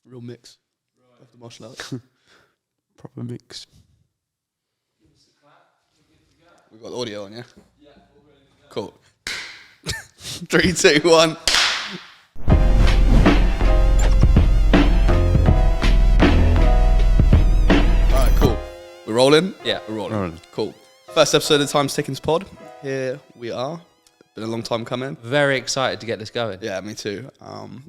Real mix of the martial arts. Proper mix. We've got audio on, yeah? Yeah. Cool. 3, 2, 1. Alright, cool. We're rolling? Yeah. We're rolling. Cool. First episode of the Times Tickings pod. Here we are. Been a long time coming. Very excited to get this going. Yeah, me too.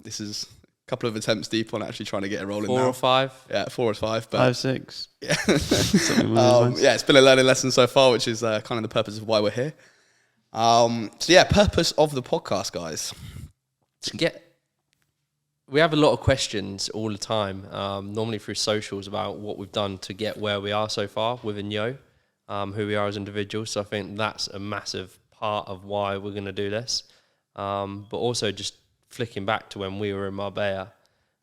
This is a couple of attempts deep on actually trying to get it rolling 4 now. or 5? Yeah, 4 or 5. But 5, 6. Yeah. Yeah, It's been a learning lesson so far, which is kind of the purpose of why we're here. Purpose of the podcast, guys. We have a lot of questions all the time, normally through socials, about what we've done to get where we are so far within Yo, who we are as individuals. So I think that's a massive part of why we're going to do this. But also just flicking back to when we were in Marbella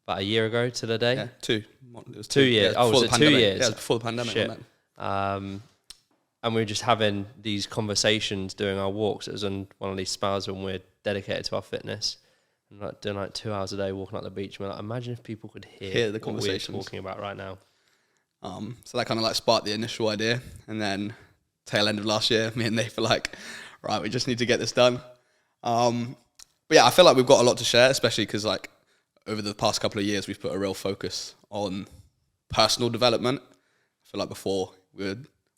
about a year ago to the day. Yeah, 2. It was 2 years. Yeah, was it 2 years? Yeah, it was before the pandemic. Shit. Wasn't it? And we were just having these conversations doing our walks. It was on one of these spas when we're dedicated to our fitness. And like doing like 2 hours a day walking up the beach. And we're like, imagine if people could hear the conversations what we're talking about right now. So that kind of like sparked the initial idea. And then tail end of last year, me and Nate were like, right, we just need to get this done. But yeah, I feel like we've got a lot to share, especially because like over the past couple of years, we've put a real focus on personal development. I feel like before we were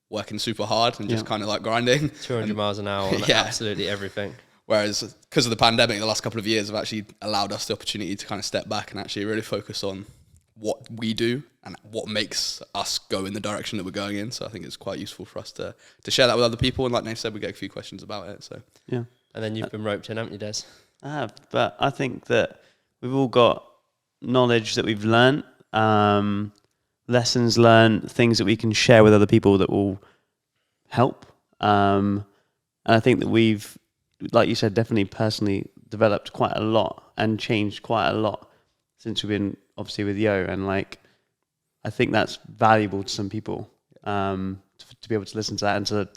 working super hard and just kind of like grinding. 200 miles an hour on absolutely everything. Whereas because of the pandemic, the last couple of years have actually allowed us the opportunity to kind of step back and actually really focus on what we do and what makes us go in the direction that we're going in. So I think it's quite useful for us to share that with other people. And like Nate said, we get a few questions about it. So yeah. And then you've been roped in, haven't you, Des? I have, but I think that we've all got knowledge that we've learned, lessons learned, things that we can share with other people that will help. And I think that we've, like you said, definitely personally developed quite a lot and changed quite a lot since we've been obviously with Yo. And like, I think that's valuable to some people to be able to listen to that and to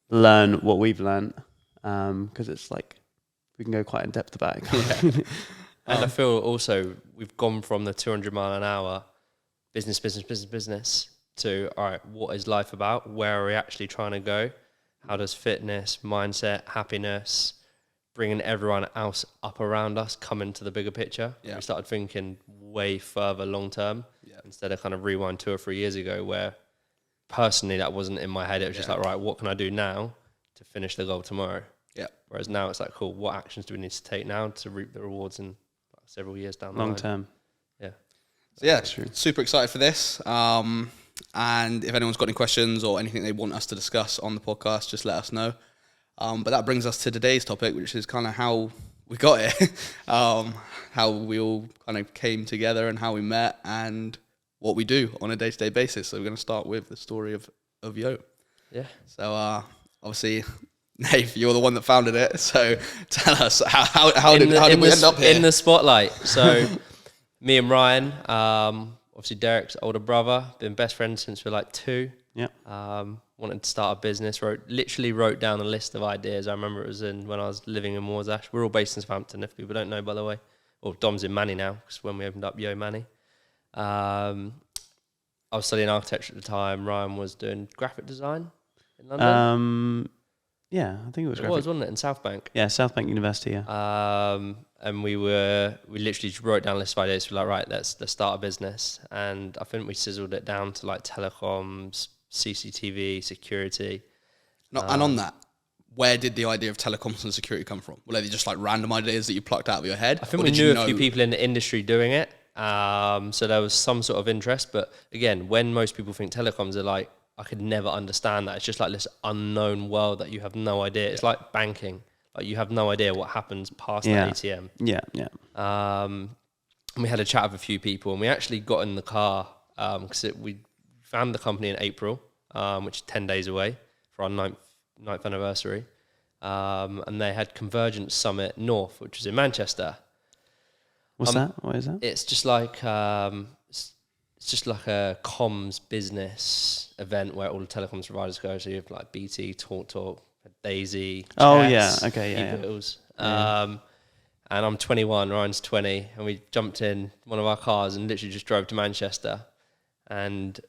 learn what we've learned. Because it's like, we can go quite in depth about it. Yeah. And I feel also we've gone from the 200 mile an hour business to, all right, what is life about? Where are we actually trying to go? How does fitness, mindset, happiness, bringing everyone else up around us come into the bigger picture? Yeah. We started thinking way further long term instead of kind of rewind 2 or 3 years ago where personally that wasn't in my head. It was just like, right, what can I do now to finish the goal tomorrow? Yeah. Whereas now it's like, cool, what actions do we need to take now to reap the rewards in several years down the line? Long term. Yeah. So yeah, super excited for this. And if anyone's got any questions or anything they want us to discuss on the podcast, just let us know. But that brings us to today's topic, which is kind of how we got it, how we all kind of came together and how we met and what we do on a day-to-day basis. So we're going to start with the story of Yo. Yeah. So obviously, Nate, you're the one that founded it. So tell us, how did we end up here? In the spotlight. So me and Ryan, obviously Derek's older brother, been best friends since we were like 2. Yeah. Wanted to start a business, literally wrote down a list of ideas. I remember it was when I was living in Warsash. We're all based in Southampton, if people don't know, by the way. Well, Dom's in Manny now, because when we opened up Yo Manny. I was studying architecture at the time. Ryan was doing graphic design in London. Yeah, I think it was. It was, wasn't it, in South Bank? Yeah, South Bank University. Yeah. And we literally wrote down a list of ideas. We're like, right, let's start a business. And I think we sizzled it down to like telecoms, CCTV, security. And on that, where did the idea of telecoms and security come from? Were they just like random ideas that you plucked out of your head? I think we knew a few people in the industry doing it. So there was some sort of interest. But again, when most people think telecoms, they're like, I could never understand that. It's just like this unknown world that you have no idea. It's like banking. Like you have no idea what happens past the ATM. Yeah. And we had a chat with a few people, and we actually got in the car because we founded the company in April, which is 10 days away for our ninth anniversary. And they had Convergence Summit North, which was in Manchester. What's that? What is that? It's just like it's just like a comms business event where all the telecoms providers go. So you have like BT, TalkTalk, Daisy, Chess, Oh yeah, okay, yeah. E-Bills. and I'm 21, Ryan's 20, and we jumped in one of our cars and literally just drove to Manchester. And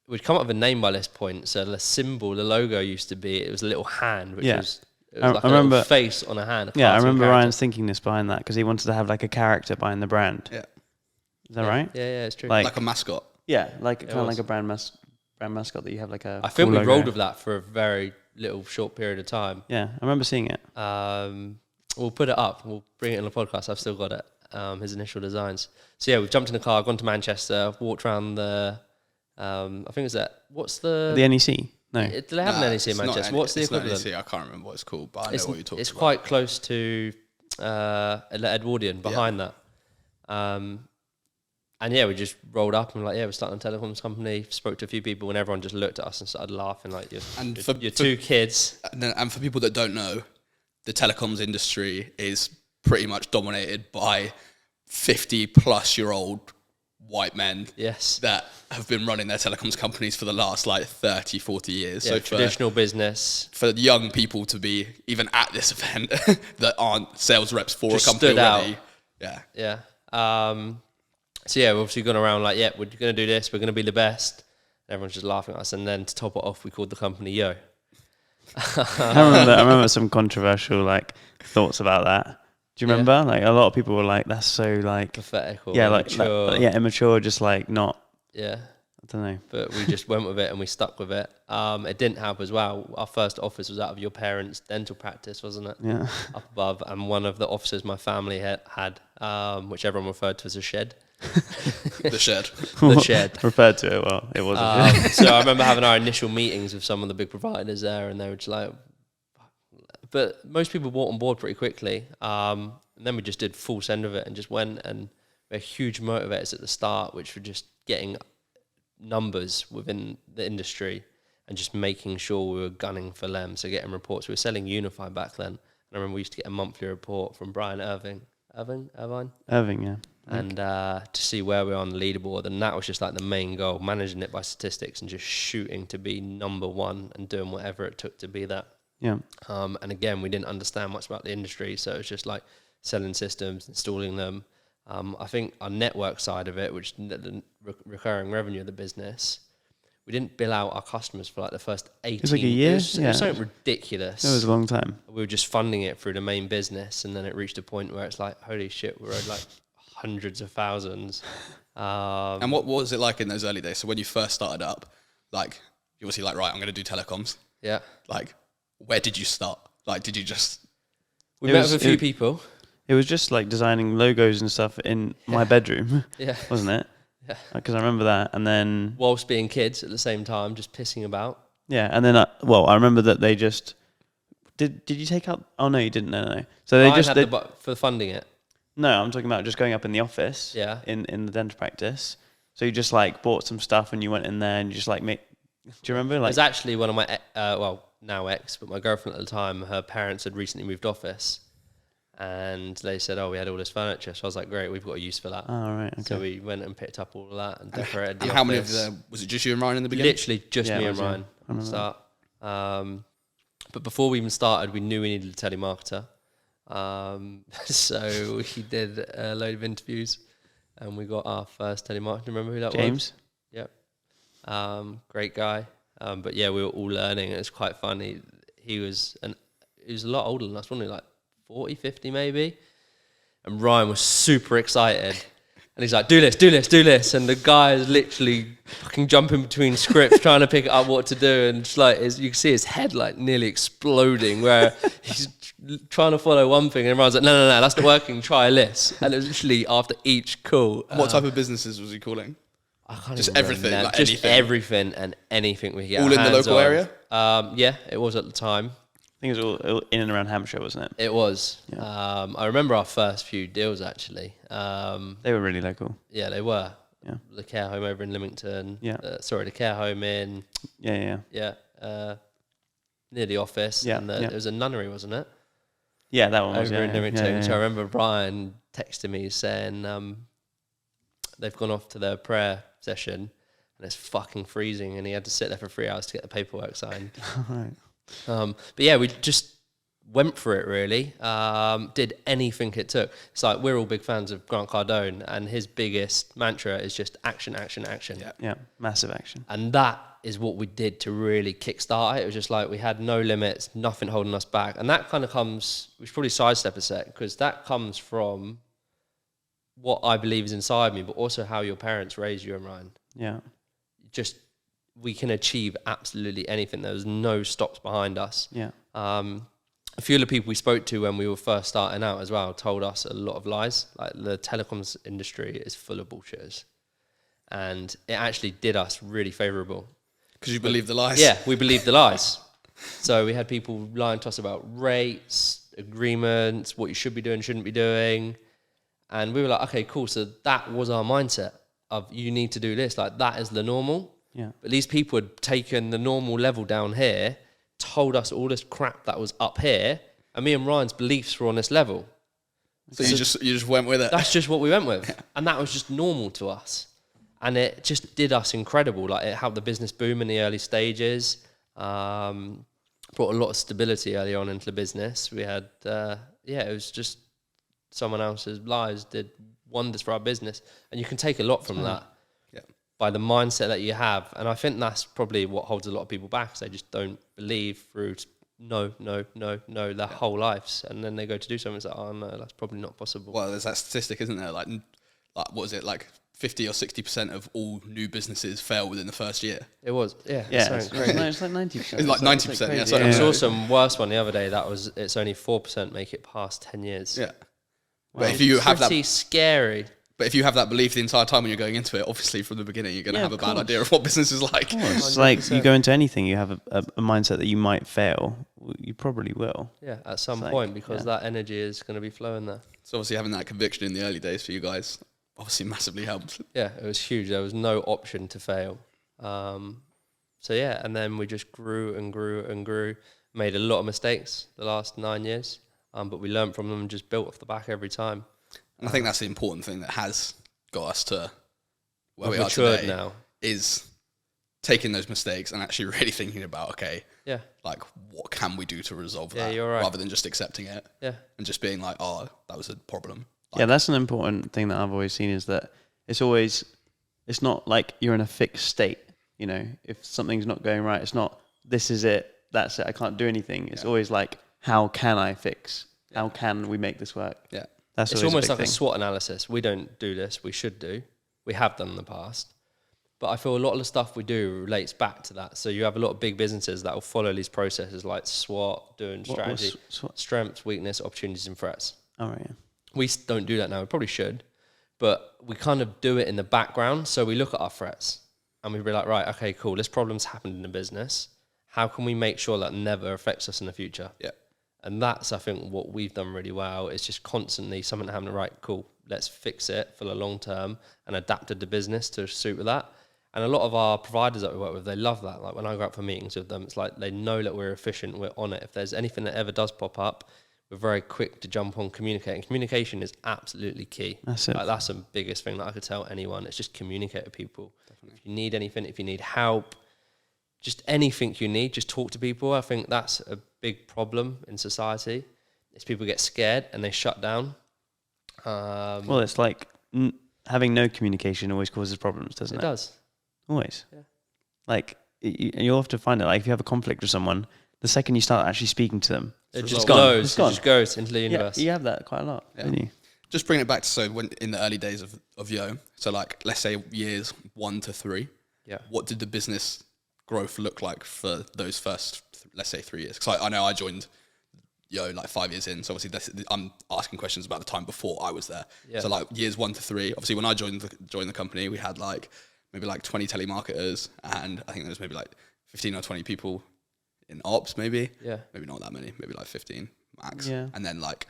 we'd come up with a name by this point. So the symbol, the logo used to be, it was a little hand, which was like a little face on a hand. I remember Ryan's thinking this behind that because he wanted to have like a character behind the brand. Yeah. Is that right? Yeah, it's true. Like a mascot. Yeah, like kind of like a brand mascot that you have like a. I think we rolled with that for a very little short period of time. Yeah, I remember seeing it. We'll put it up. We'll bring it in the podcast. I've still got it. His initial designs. So yeah, we've jumped in the car, gone to Manchester, walked around the. I think it's that. What's the NEC? No. Do they have an NEC in Manchester? What's the equivalent? NEC, I can't remember what it's called, but I know what you're talking about. It's quite close to Edwardian behind that. And yeah, we just rolled up and we're starting a telecoms company. Spoke to a few people, and everyone just looked at us and started laughing like, "You're two kids." And for people that don't know, the telecoms industry is pretty much dominated by 50-plus-year-old white men. Yes, that have been running their telecoms companies for the last 30, 40 years. Yeah, so traditional business. For young people to be even at this event that aren't sales reps for just a company already. Out. Yeah. So yeah, we've obviously gone around we're going to do this, we're going to be the best. And everyone's just laughing at us. And then to top it off, we called the company Yo. I remember some controversial thoughts about that. Do you remember? A lot of people were like, "That's so pathetic." Or immature. Immature. Just not. Yeah. I don't know. But we just went with it and we stuck with it. It didn't help as well. Our first office was out of your parents' dental practice, wasn't it? Yeah. Up above, and one of the offices my family had, which everyone referred to as a shed. The shed. The shed. Referred to it well. It was a shed. So I remember having our initial meetings with some of the big providers there, and they were just like, but most people bought on board pretty quickly. And then we just did full send of it and just went, and we had huge motivators at the start, which were just getting numbers within the industry and just making sure we were gunning for them. So getting reports. We were selling Unify back then. And I remember we used to get a monthly report from Brian Irvine, yeah. And to see where we were on the leaderboard. And that was just the main goal, managing it by statistics and just shooting to be number one and doing whatever it took to be that. Yeah. And again, we didn't understand much about the industry, so it was just selling systems, installing them. I think our network side of it, which the recurring revenue of the business, we didn't bill out our customers for the first 18. It was a year. It was something ridiculous. It was a long time. We were just funding it through the main business, and then it reached a point where it's holy shit, we owed hundreds of thousands. And what was it like in those early days? So when you first started up, you obviously right, I'm going to do telecoms. Yeah. Where did you start? Did you just... We met with a few people. It was just designing logos and stuff in my bedroom. Yeah. Wasn't it? Yeah. Because I remember that. And then... Whilst being kids at the same time, just pissing about. Yeah. And then, I remember that they just... Did you take out... Oh, no, you didn't. No. So they just... for funding it. No, I'm talking about just going up in the office. Yeah. In the dental practice. So you just bought some stuff and you went in there and you just make... Do you remember? It was actually one of my... now ex, but my girlfriend at the time, her parents had recently moved office, and they said, "Oh, we had all this furniture." So I was like, "Great, we've got a use for that." Oh, right. Okay. So we went and picked up all of that and decorated the office. How many of them? Was it just you and Ryan in the beginning? Literally just me and Ryan at the start. But before we even started, we knew we needed a telemarketer. So we did a load of interviews, and we got our first telemarketer. Remember who that James? was? Yep. Great guy. But yeah, we were all learning. It was quite funny. He was a lot older than us, wasn't he? 40, 50 maybe. And Ryan was super excited. And he's like, do this. And the guy is literally fucking jumping between scripts, trying to pick up what to do. And just you can see his head nearly exploding, where he's trying to follow one thing. And everyone's like, no, that's not working. Try this. And it was literally after each call. What type of businesses was he calling? I can't just even everything, remember. Just anything. Everything and anything we could get all our in the hands local on. area. Yeah, it was at the time. I think it was all in and around Hampshire, wasn't it? It was. Yeah. I remember our first few deals actually. They were really local. Yeah, they were. Yeah. The care home over in Lymington. Yeah. The care home in. Yeah. Near the office. Yeah. And there was a nunnery, wasn't it? Yeah, that one was. Over in Lymington. Yeah. So I remember Brian texting me saying they've gone off to their prayer session. And it's fucking freezing, and he had to sit there for 3 hours to get the paperwork signed. Right. But yeah, we just went for it really, did anything it took. It's like we're all big fans of Grant Cardone, and his biggest mantra is just action, action, action. Yeah, massive action. And that is what we did to really kickstart it. It was just like we had no limits, nothing holding us back. And that kind of comes, we should probably sidestep a sec, because that comes from what I believe is inside me, but also how your parents raised you and Ryan. Yeah. Just, we can achieve absolutely anything. There's no stops behind us. Yeah. A few of the people we spoke to when we were first starting out as well told us a lot of lies. Like the telecoms industry is full of bullshitters. And it actually did us really favourable. Because you believe the lies. Yeah, we believed the lies. So we had people lying to us about rates, agreements, what you should be doing, shouldn't be doing. And we were like, okay, cool. So that was our mindset of you need to do this. Like that is the normal. Yeah. But these people had taken the normal level down here, told us all this crap that was up here, and me and Ryan's beliefs were on this level. So you just went with it. That's just what we went with. And that was just normal to us. And it just did us incredible. Like it helped the business boom in the early stages. Brought a lot of stability early on into the business. We had, it was just someone else's lies did wonders for our business. And you can take a lot from that by the mindset that you have. And I think that's probably what holds a lot of people back, is they just don't believe through no, their whole lives. And then they go to do something, it's like, oh no, that's probably not possible. Well, there's that statistic, isn't there? Like what is it, like 50 or 60% of all new businesses fail within the first year. It was, yeah. Yeah, It's crazy. it's like 90%. It's like 90%, yeah. So I saw some worse one the other day. That was, it's only 4% make it past 10 years. Yeah. But if you have pretty that, scary. but if you have that belief the entire time when you're going into it, obviously from the beginning you're going to have a bad idea of what business is like. It's like you go into anything, you have a mindset that you might fail. You probably will. Yeah, at some It's point, like, because that energy is going to be flowing there. So obviously having that conviction in the early days for you guys obviously massively helped. Yeah, it was huge. There was no option to fail. So yeah, and then we just grew and grew and grew. Made a lot of mistakes the last 9 years, but we learned from them and just built off the back every time. And I think that's the important thing that has got us to where we We've are today now. is taking those mistakes and actually really thinking about, okay, Yeah, like what can we do to resolve Yeah, that you're right. rather than just accepting it yeah, and just being like, oh, that was a problem. Yeah, that's an important thing that I've always seen, is that it's not like you're in a fixed state. You know, if something's not going right, it's not, this is it, that's it, I can't do anything. It's always like, how can I fix? How can we make this work? Yeah. That's it's always almost a big like a thing. SWOT analysis. We don't do this. We should do. We have done in the past. But I feel a lot of the stuff we do relates back to that. So you have a lot of big businesses that will follow these processes like SWOT, doing strategy, SWOT? strengths, weakness, opportunities, and threats. All right, yeah. We don't do that now. We probably should. But we kind of do it in the background. So we look at our threats and we be like, right, okay, cool. This problem's happened in the business. How can we make sure that never affects us in the future? Yeah. And that's, I think, what we've done really well. It's just constantly something happening, right, cool, let's fix it for the long term and adapted the business to suit with that. And a lot of our providers that we work with, they love that. Like when I go out for meetings with them, it's like they know that we're efficient, we're on it. If there's anything that ever does pop up, we're very quick to jump on communicating. Communication is absolutely key. That's it. Like that's the biggest thing that I could tell anyone. It's just communicate with people. Definitely. If you need anything, if you need help, just anything you need, just talk to people. I think that's a big problem in society, is people get scared and they shut down. Well, it's like having no communication always causes problems, doesn't it? It does. Always. Yeah. Like, you'll have to find it. Like, if you have a conflict with someone, the second you start actually speaking to them, It it's just gone. goes. It's It gone. just goes into the Yeah, universe. you have that quite a lot, Yeah. don't you? Just bring it back to, so when in the early days of Yo, so like let's say years 1 to 3, Yeah. what did the business growth look like for those first, let's say 3 years? Because I know I joined Yo like 5 years in, so obviously I'm asking questions about the time before I was there. Yeah. So like years 1 to 3, obviously when I joined the company, we had like maybe like 20 telemarketers, and I think there was maybe like 15 or 20 people in ops, maybe. Yeah. Maybe not that many, maybe like 15 max. Yeah. And then like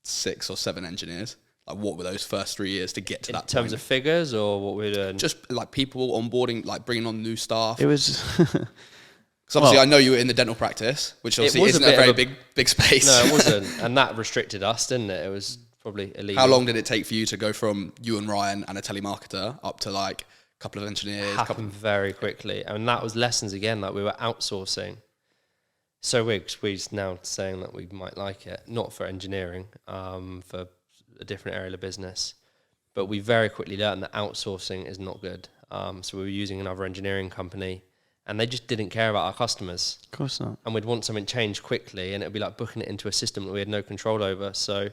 6 or 7 engineers. Like what were those first 3 years to get to In that terms point? of figures or what we're doing? Just like people onboarding, like bringing on new staff. It was... Because obviously I know you were in the dental practice, which obviously was a isn't a bit very of a- big space. No, it wasn't. And that restricted us, didn't it? It was probably illegal. How long did it take for you to go from you and Ryan and a telemarketer up to like a couple of engineers? Happened very quickly. And that was lessons again, like we were outsourcing. So we're now saying that we might like it, not for engineering, for a different area of the business. But we very quickly learned that outsourcing is not good. So we were using another engineering company, and they just didn't care about our customers. Of course not. And we'd want something changed quickly, and it would be like booking it into a system that we had no control over. So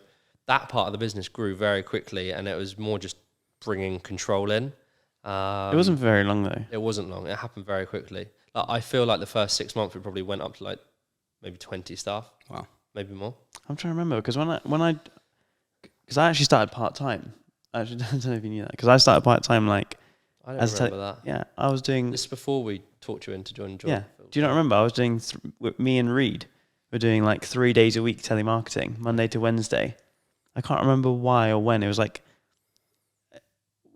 that part of the business grew very quickly, and it was more just bringing control in. It wasn't very long though. It wasn't long. It happened very quickly. Like, I feel like the first 6 months we probably went up to like maybe 20 staff. Wow. Maybe more. I'm trying to remember because because I actually started part time. I don't know if you knew that because I started part time like. I don't remember that. Yeah, I was doing. This is before we talked you into joining. Yeah. Do you not remember? I was doing with me and Reed. We're doing like 3 days a week telemarketing, Monday to Wednesday. I can't remember why or when. It was like.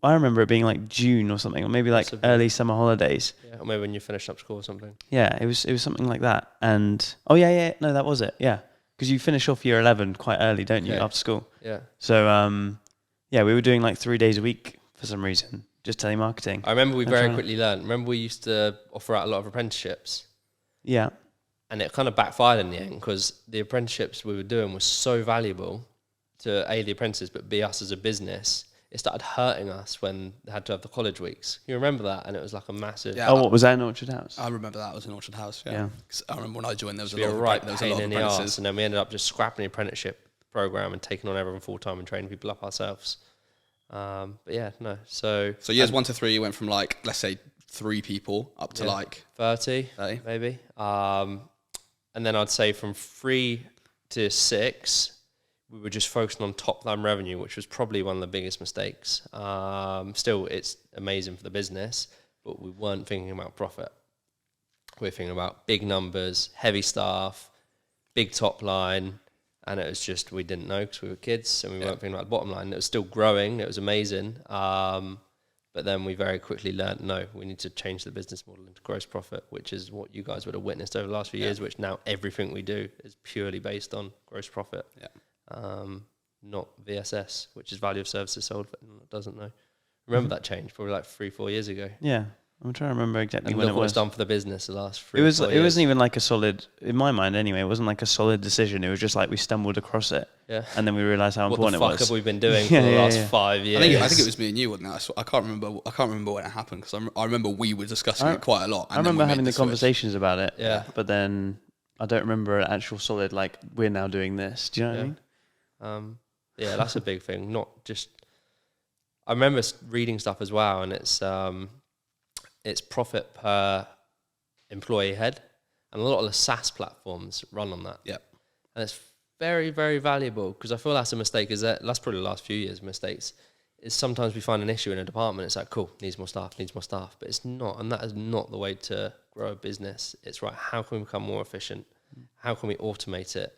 I remember it being like June or something, or maybe like early summer holidays. Yeah, or maybe when you finished up school or something. Yeah, it was something like that. And no, that was it. Yeah, because you finish off year 11 quite early, don't you, after school? Yeah. So we were doing like 3 days a week for some reason, just telemarketing. I remember we very quickly learned. Remember we used to offer out a lot of apprenticeships. Yeah. And it kind of backfired in the end because the apprenticeships we were doing was so valuable to A, the apprentices, but B, us as a business. It started hurting us when they had to have the college weeks. You remember that? And it was like a massive... Yeah, what was that in Orchard House? I remember that was in Orchard House, yeah. 'Cause I remember when I joined, there was a lot of apprentices. And then we ended up just scrapping the apprenticeship program and taking on everyone full-time and training people up ourselves. But yeah, no. So years 1 to 3, you went from like, let's say 3 people up to like... 30, maybe. And then I'd say from 3 to 6... we were just focusing on top-line revenue, which was probably one of the biggest mistakes. Still, it's amazing for the business, but we weren't thinking about profit. We were thinking about big numbers, heavy staff, big top line, and it was just, we didn't know because we were kids, and we weren't thinking about the bottom line. It was still growing. It was amazing. But then we very quickly learned, no, we need to change the business model into gross profit, which is what you guys would have witnessed over the last few years, which now everything we do is purely based on gross profit. Yeah. Not VSS, which is value of services sold, but anyone that doesn't know. Remember that change probably like 3-4 years ago. Yeah, I'm trying to remember exactly and when look it what was. it's done for the business the last 3 It or 4 years. It wasn't even like a solid, in my mind anyway. It wasn't like a solid decision. It was just like we stumbled across it, and then we realised how important it was. What the fuck have we been doing for the last 5 years? I think it was me and you, wasn't it? I can't remember when it happened because I remember we were discussing it quite a lot. I remember having the conversations about it. Yeah, but then I don't remember an actual solid like we're now doing this. Do you know what I mean? Yeah, that's a big thing. Not just. I remember reading stuff as well, and it's profit per employee head, and a lot of the SaaS platforms run on that. Yeah, and it's very, very valuable because I feel that's a mistake. That's probably the last few years' mistakes. Is sometimes we find an issue in a department. It's like, cool, needs more staff, but it's not, and that is not the way to grow a business. It's right. How can we become more efficient? How can we automate it?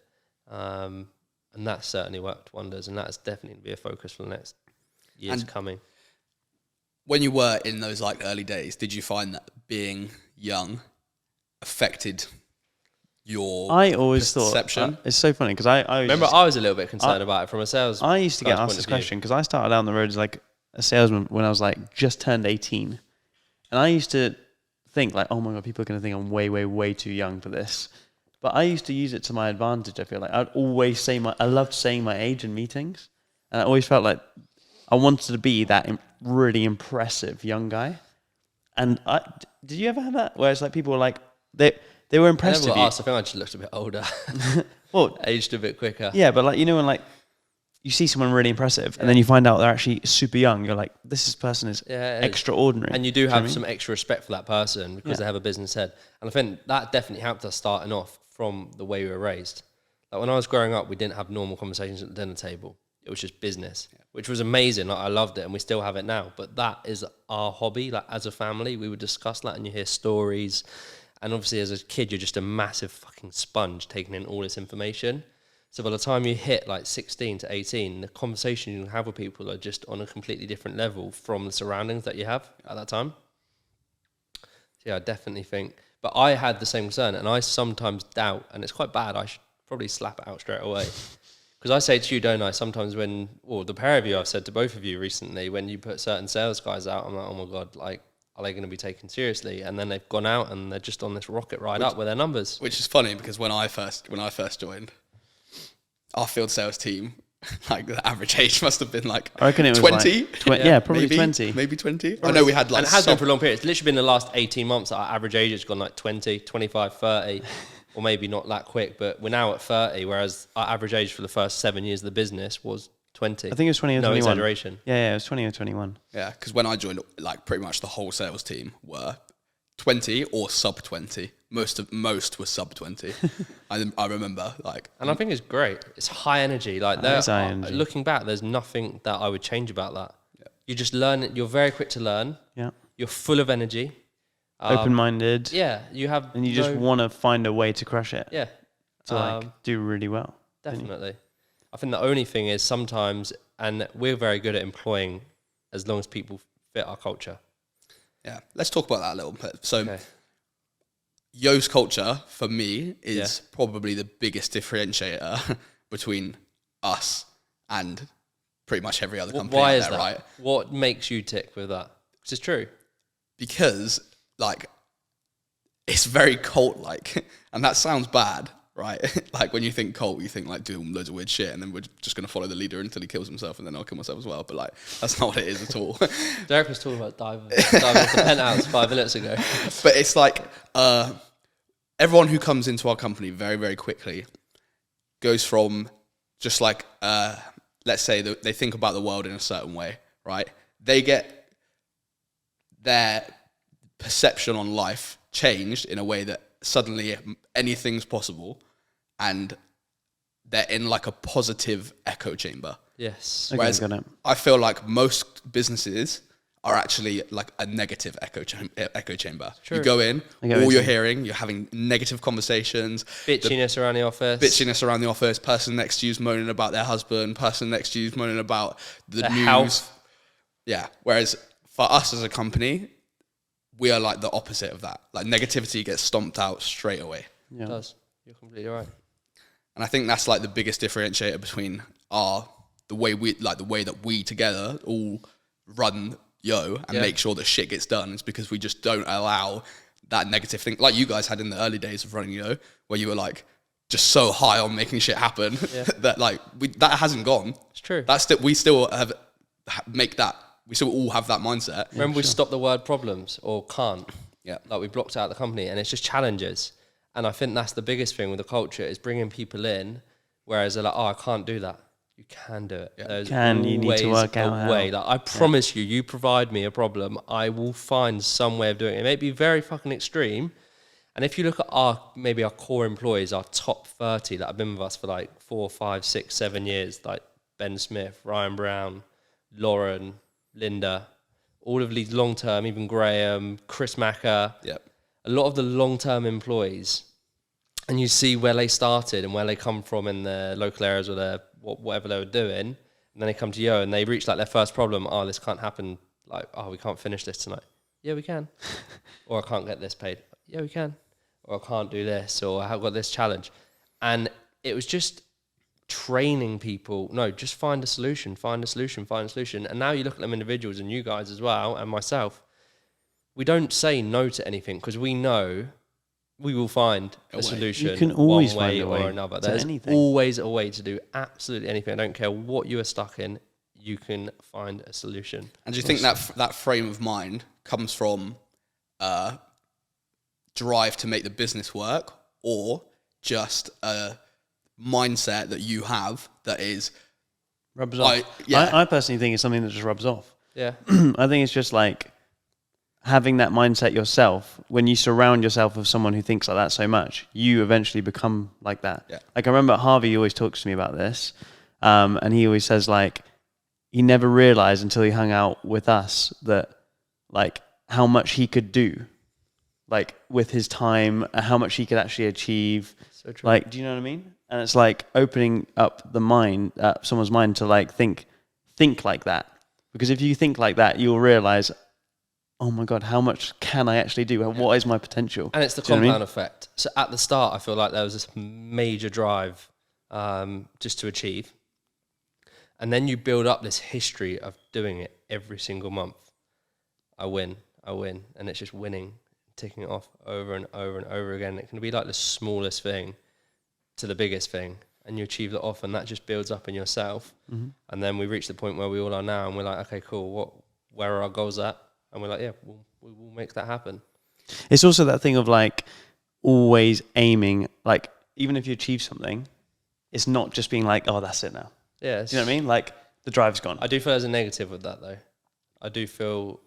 And that certainly worked wonders, and that's definitely going to be a focus for the next years coming. When you were in those like early days, did you find that being young affected your I always perception? Thought it's so funny because I remember I was a little bit concerned about it from a sales. I used to get asked this question because I started down the road as like a salesman when I was like just turned 18, and I used to think like, oh my god, people are going to think I'm way, way, way too young for this. But I used to use it to my advantage. I feel like I'd always say I loved saying my age in meetings, and I always felt like I wanted to be that really impressive young guy. And did you ever have that where it's like people were like they were impressed with you? I think I just looked a bit older. Well, aged a bit quicker. Yeah, but like when like you see someone really impressive, and then you find out they're actually super young. You're like, this person is extraordinary. And you do have some extra respect for that person because they have a business head. And I think that definitely helped us starting off from the way we were raised. Like when I was growing up, we didn't have normal conversations at the dinner table. It was just business, which was amazing. Like, I loved it, and we still have it now. But that is our hobby. Like as a family, we would discuss that, and you hear stories. And obviously, as a kid, you're just a massive fucking sponge taking in all this information. So by the time you hit like 16 to 18, the conversation you have with people are just on a completely different level from the surroundings that you have at that time. So yeah, I definitely think. But I had the same concern, and I sometimes doubt, and it's quite bad. I should probably slap it out straight away. Because I say to you, don't I, sometimes when, or the pair of you, I've said to both of you recently, when you put certain sales guys out, I'm like, oh my God, like, are they going to be taken seriously? And then they've gone out and they're just on this rocket ride up with their numbers. Which is funny because when I first joined, our field sales team, like the average age must have been like I reckon it was 20. Probably maybe, 20. Maybe 20. I know we had like... And it has been for a long period. It's literally been the last 18 months that our average age has gone like 20, 25, 30, or maybe not that quick, but we're now at 30, whereas our average age for the first 7 years of the business was 20. I think it was 20 or 21. No exaggeration. Yeah, it was 20 or 21. Yeah, because when I joined, like pretty much the whole sales team were 20 or sub 20. Most were sub 20. I remember like... And I think it's great. It's high energy. Like high energy. Looking back, there's nothing that I would change about that. Yeah. You just learn. You're very quick to learn. Yeah. You're full of energy. Open-minded. Yeah, you have... And you just want to find a way to crush it. Yeah. To like do really well. Definitely. I think the only thing is sometimes, and we're very good at employing as long as people fit our culture. Yeah, let's talk about that a little bit. So, Yo's culture, for me, is probably the biggest differentiator between us and pretty much every other company Why out is there, that? right? What makes you tick with that? Because it's true. Because, like, it's very cult-like, and that sounds bad, right? Like, when you think cult, you think, like, doing loads of weird shit, and then we're just going to follow the leader until he kills himself, and then I'll kill myself as well. But, like, that's not what it is at all. Derek was talking about diving off the penthouse 5 minutes ago. But it's like, everyone who comes into our company very, very quickly goes from just like, let's say they think about the world in a certain way, right? They get their perception on life changed in a way that suddenly anything's possible, and they're in like a positive echo chamber. Yes. Whereas I feel like most businesses are actually like a negative echo chamber. True. You go in, all you're hearing, you're having negative conversations. Bitchiness around the office. Person next to you's moaning about their husband. Person next to you's moaning about the news. Health. Yeah. Whereas for us as a company, we are like the opposite of that. Like negativity gets stomped out straight away. Yeah. It does. You're completely right. And I think that's like the biggest differentiator between the way that we together all run Yo and make sure that shit gets done. Is because we just don't allow that negative thing, like you guys had in the early days of running Yo, where you were like just so high on making shit happen that like that hasn't gone. It's true. We still we still all have that mindset. Remember, we stopped the word problems or can't. Yeah. Like we blocked out the company, and it's just challenges. And I think that's the biggest thing with the culture is bringing people in, whereas they're like, oh, I can't do that. You can do it. Yeah. You need to work out a way. Like I promise you, you provide me a problem, I will find some way of doing it. It may be very fucking extreme. And if you look at our core employees, our top 30 that have been with us for like 4, 5, 6, 7 years, like Ben Smith, Ryan Brown, Lauren, Linda, all of these long-term, even Graham, Chris Macker, a lot of the long-term employees, and you see where they started and where they come from in their local areas or their whatever they were doing, and then they come to Yo and they reach like their first problem. Oh, this can't happen. Like, oh, we can't finish this tonight. Yeah, we can. Or I can't get this paid. Yeah, we can. Or I can't do this. Or I've got this challenge. And it was just training people. No, just find a solution. And now you look at them individuals, and you guys as well, and myself. We don't say no to anything because we know we will find a solution. You can always one way find a way or another. to There's anything. always a way to do absolutely anything. I don't care what you are stuck in. You can find a solution. And do you think that frame of mind comes from drive to make the business work, or just a mindset that you have that is rubs off? I personally think it's something that just rubs off. Yeah. I think it's just like having that mindset yourself. When you surround yourself with someone who thinks like that so much, you eventually become like that. Yeah. Like I remember Harvey always talks to me about this, and he always says like he never realized until he hung out with us that like how much he could do, like with his time, how much he could actually achieve. So true. Like, do you know what I mean? And it's like opening up the mind, someone's mind to like think like that. Because if you think like that, you'll realize, oh my God, how much can I actually do? What is my potential? And it's the compound effect. So at the start, I feel like there was this major drive just to achieve. And then you build up this history of doing it every single month. I win. I win. And it's just winning, ticking it off over and over and over again. It can be like the smallest thing to the biggest thing, and you achieve that often. That just builds up in yourself. Mm-hmm. And then we reach the point where we all are now, and we're like, okay, cool. Where are our goals at? And we're like, yeah, we'll make that happen. It's also that thing of like always aiming, like even if you achieve something, it's not just being like, oh, that's it now. Yeah. Do you know what I mean? Like the drive's gone. I do feel there's a negative with that though. I do feel,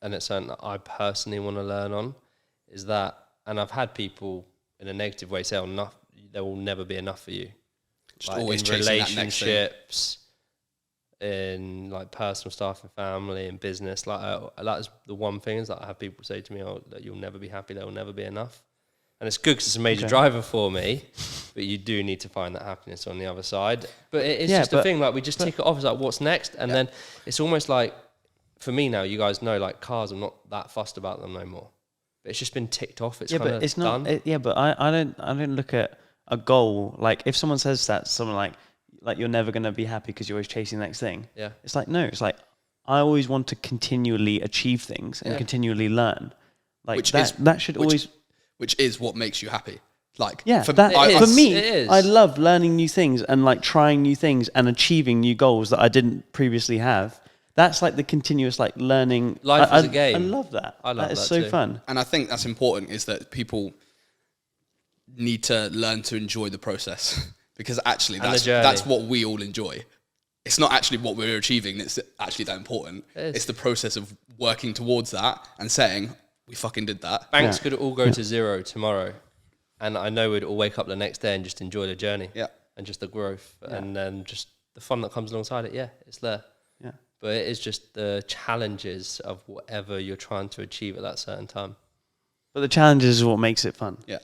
and it's something that I personally want to learn on, is that, and I've had people in a negative way say, oh, there will never be enough for you. Just like always in chasing that next thing. relationships, in like personal stuff and family and business. Like that's the one thing is that I have people say to me, oh, that you'll never be happy, there will never be enough. And it's good because it's a major driver for me, but you do need to find that happiness on the other side. But it's just a thing, like we just tick it off as like, what's next? And then it's almost like, for me now, you guys know, like cars, I'm not that fussed about them no more. But it's just been ticked off. It's kind of done. But I don't look at a goal. Like if someone says that, someone like you're never going to be happy because you're always chasing the next thing. Yeah. It's like, no, it's like, I always want to continually achieve things and continually learn. Like that should always... Which is what makes you happy. Like, for me, I love learning new things and like trying new things and achieving new goals that I didn't previously have. That's like the continuous like learning. Life is a game. I love that. I love that. It's that so too. fun. And I think that's important, is that people need to learn to enjoy the process, because actually that's what we all enjoy. It's not actually what we're achieving that's actually that important. It's the process of working towards that and saying, we fucking did that. Banks could all go to zero tomorrow, and I know we'd all wake up the next day and just enjoy the journey. Yeah. And just the growth and then just the fun that comes alongside it. Yeah, it's there. Yeah. But it is just the challenges of whatever you're trying to achieve at that certain time. But the challenge is what makes it fun. Yeah.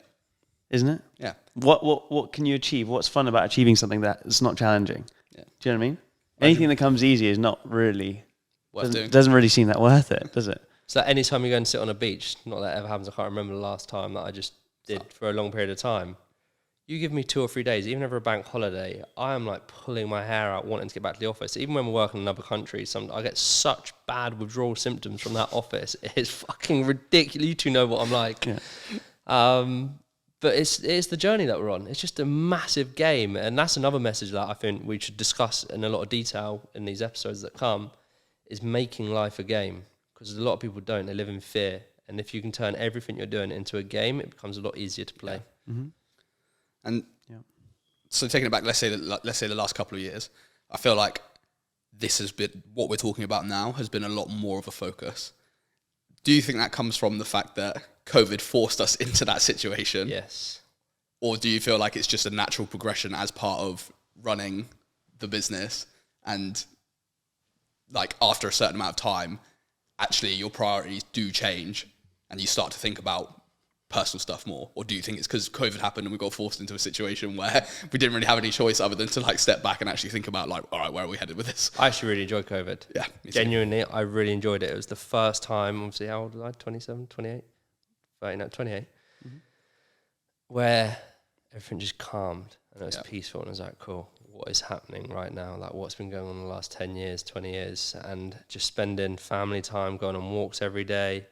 Isn't it? Yeah. What can you achieve? What's fun about achieving something that's not challenging? Yeah. Do you know what I mean? Anything that comes easy is not really doesn't really seem that worth it, does it? So any time you go and sit on a beach, not that ever happens, I can't remember the last time that I just did for a long period of time. You give me 2 or 3 days, even over a bank holiday, I am like pulling my hair out wanting to get back to the office. Even when we're working in another country, I get such bad withdrawal symptoms from that office. It's fucking ridiculous. You two know what I'm like. Yeah. But it's the journey that we're on. It's just a massive game. And that's another message that I think we should discuss in a lot of detail in these episodes that come, is making life a game. Because a lot of people don't. They live in fear. And if you can turn everything you're doing into a game, it becomes a lot easier to play. Yeah. Mm-hmm. And so taking it back, let's say the last couple of years, I feel like this has been, what we're talking about now has been a lot more of a focus. Do you think that comes from the fact that COVID forced us into that situation? Yes. Or do you feel like it's just a natural progression as part of running the business, and like after a certain amount of time, actually your priorities do change and you start to think about personal stuff more? Or do you think it's because COVID happened and we got forced into a situation where we didn't really have any choice other than to like step back and actually think about like, all right, where are we headed with this? I actually really enjoyed COVID. Yeah. Genuinely, I really enjoyed it. It was the first time, obviously, how old was I? 27, 28? 28. Mm-hmm. Where everything just calmed and it was peaceful, and I was like, cool, what is happening right now? Like, what's been going on in the last 10 years, 20 years? And just spending family time, going on walks every day.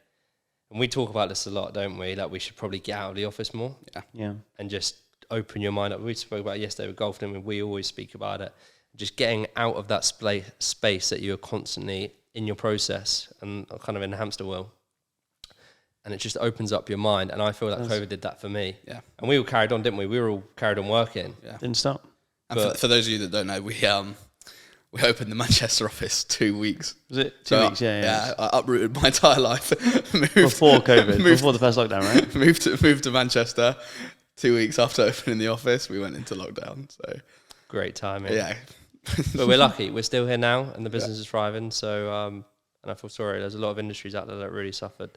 And we talk about this a lot, don't we? Like, we should probably get out of the office more. Yeah. And just open your mind up. We spoke about it yesterday with golf, and we always speak about it. Just getting out of that space that you're constantly in your process and kind of in a hamster wheel. And it just opens up your mind. And I feel that COVID did that for me. Yeah. And we all carried on, didn't we? We were all carried on working. Yeah. Didn't stop. And for those of you that don't know, we opened the Manchester office 2 weeks. Was it 2 weeks? Yeah. I uprooted my entire life. Before COVID, before the first lockdown, right? Moved to Manchester 2 weeks after opening the office. We went into lockdown. So great timing. Yeah. But we're lucky. We're still here now, and the business is thriving. So, and I feel sorry. There's a lot of industries out there that really suffered.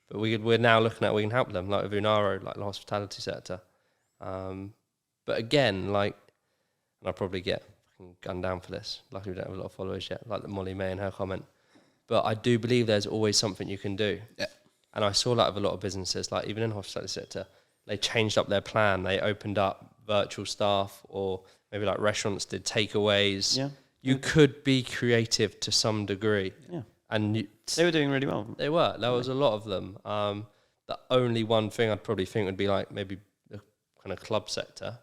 But we're now looking at we can help them, like with Unaro, like the hospitality sector. But again, like, and I'll probably get gunned down for this. Luckily, we don't have a lot of followers yet, like the Molly May and her comment. But I do believe there's always something you can do. Yeah. And I saw that with a lot of businesses, like even in the hospitality sector, they changed up their plan. They opened up virtual staff, or maybe like restaurants did takeaways. Yeah. You could be creative to some degree. Yeah. And They were doing really well. they were. There was a lot of them. The only one thing I'd probably think would be like maybe the kind of club sector.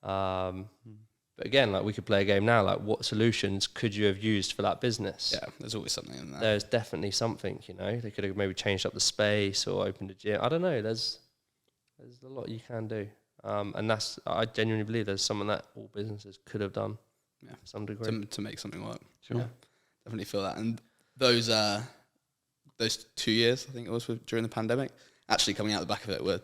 But again, like we could play a game now. Like, what solutions could you have used for that business? Yeah, there's always something in there. There's definitely something. You know, they could have maybe changed up the space or opened a gym. I don't know. There's a lot you can do. And I genuinely believe there's something that all businesses could have done. Yeah, to some degree to make something work. Sure. Yeah, definitely feel that. And those 2 years, I think it was during the pandemic, actually coming out the back of it were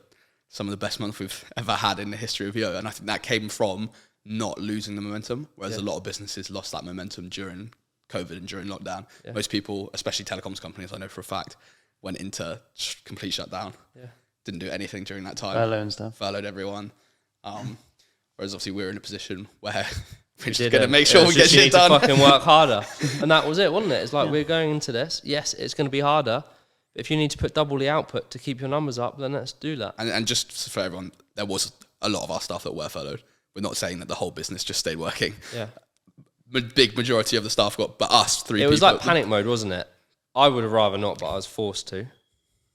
some of the best months we've ever had in the history of Yo. And I think that came from not losing the momentum, whereas a lot of businesses lost that momentum during COVID and during lockdown. Yeah. Most people, especially telecoms companies, I know for a fact, went into complete shutdown. Yeah. Didn't do anything during that time. Furlough and stuff. Furloughed everyone. Whereas obviously we're in a position where we're just going to make sure we get shit done. To fucking work harder. And that was it, wasn't it? It's like we're going into this. Yes, it's going to be harder. But if you need to put double the output to keep your numbers up, then let's do that. And just for everyone, there was a lot of our staff that were furloughed. We're not saying that the whole business just stayed working. Yeah. Big majority of the staff got, but us three people. It was like panic mode, wasn't it? I would have rather not, but I was forced to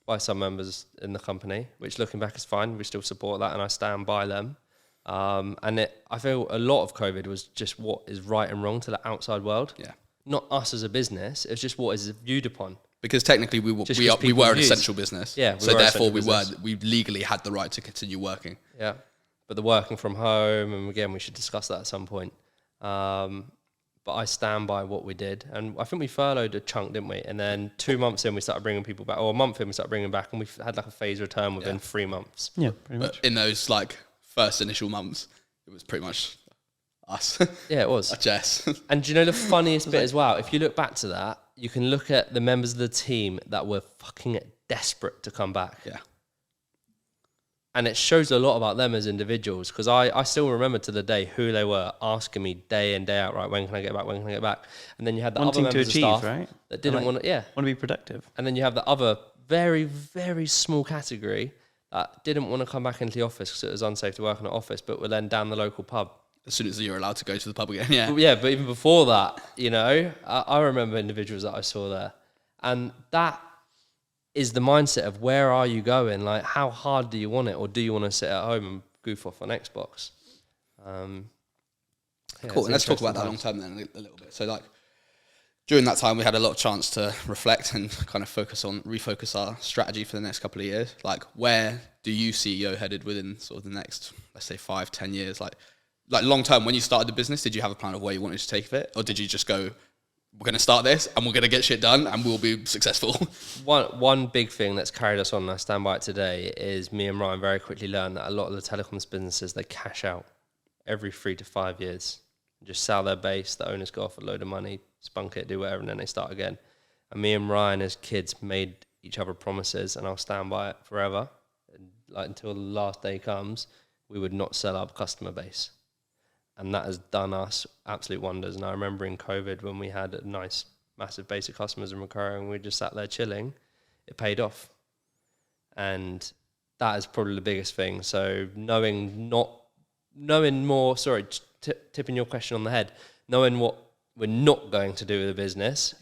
by some members in the company, which looking back is fine. We still support that and I stand by them. I feel a lot of COVID was just what is right and wrong to the outside world. Yeah. Not us as a business. It's just what is viewed upon. Because technically we were an essential business. Yeah. So therefore we legally had the right to continue working. Yeah. But the working from home, and again, we should discuss that at some point. But I stand by what we did. And I think we furloughed a chunk, didn't we? And then 2 months in, we started bringing people back. Or a month in, we started bringing back. And we had like a phased return within 3 months. Yeah, pretty much. But in those like first initial months, it was pretty much us. Yeah, it was. Jess. And do you know the funniest bit as well? If you look back to that, you can look at the members of the team that were fucking desperate to come back. Yeah. And it shows a lot about them as individuals, because I still remember to the day who they were asking me day in, day out, right, when can I get back, when can I get back? And then you had the wanting other members to achieve, of staff right? that didn't want to, want to be productive. And then you have the other very, very small category that didn't want to come back into the office because it was unsafe to work in an office, but were then down the local pub. As soon as you're allowed to go to the pub again, yeah. Yeah, but even before that, you know, I remember individuals that I saw there. And that is the mindset of where are you going? Like, how hard do you want it? Or do you want to sit at home and goof off on Xbox? Cool. And let's talk about that long term then a little bit. So like during that time, we had a lot of chance to reflect and kind of refocus our strategy for the next couple of years. Like, where do you see Yo headed within sort of the next, let's say 5-10 years? Like long term, when you started the business, did you have a plan of where you wanted to take it? Or did you just go, we're going to start this and we're going to get shit done and we'll be successful? One big thing that's carried us on, and I stand by it today, is me and Ryan very quickly learned that a lot of the telecoms businesses, they cash out every 3 to 5 years. Just sell their base, the owners go off a load of money, spunk it, do whatever, and then they start again. And me and Ryan as kids made each other promises, and I'll stand by it forever. And like until the last day comes, we would not sell our customer base. And that has done us absolute wonders. And I remember in COVID when we had a nice, massive base of customers and recurring, we just sat there chilling, it paid off. And that is probably the biggest thing. So knowing more, tipping your question on the head, knowing what we're not going to do with the business,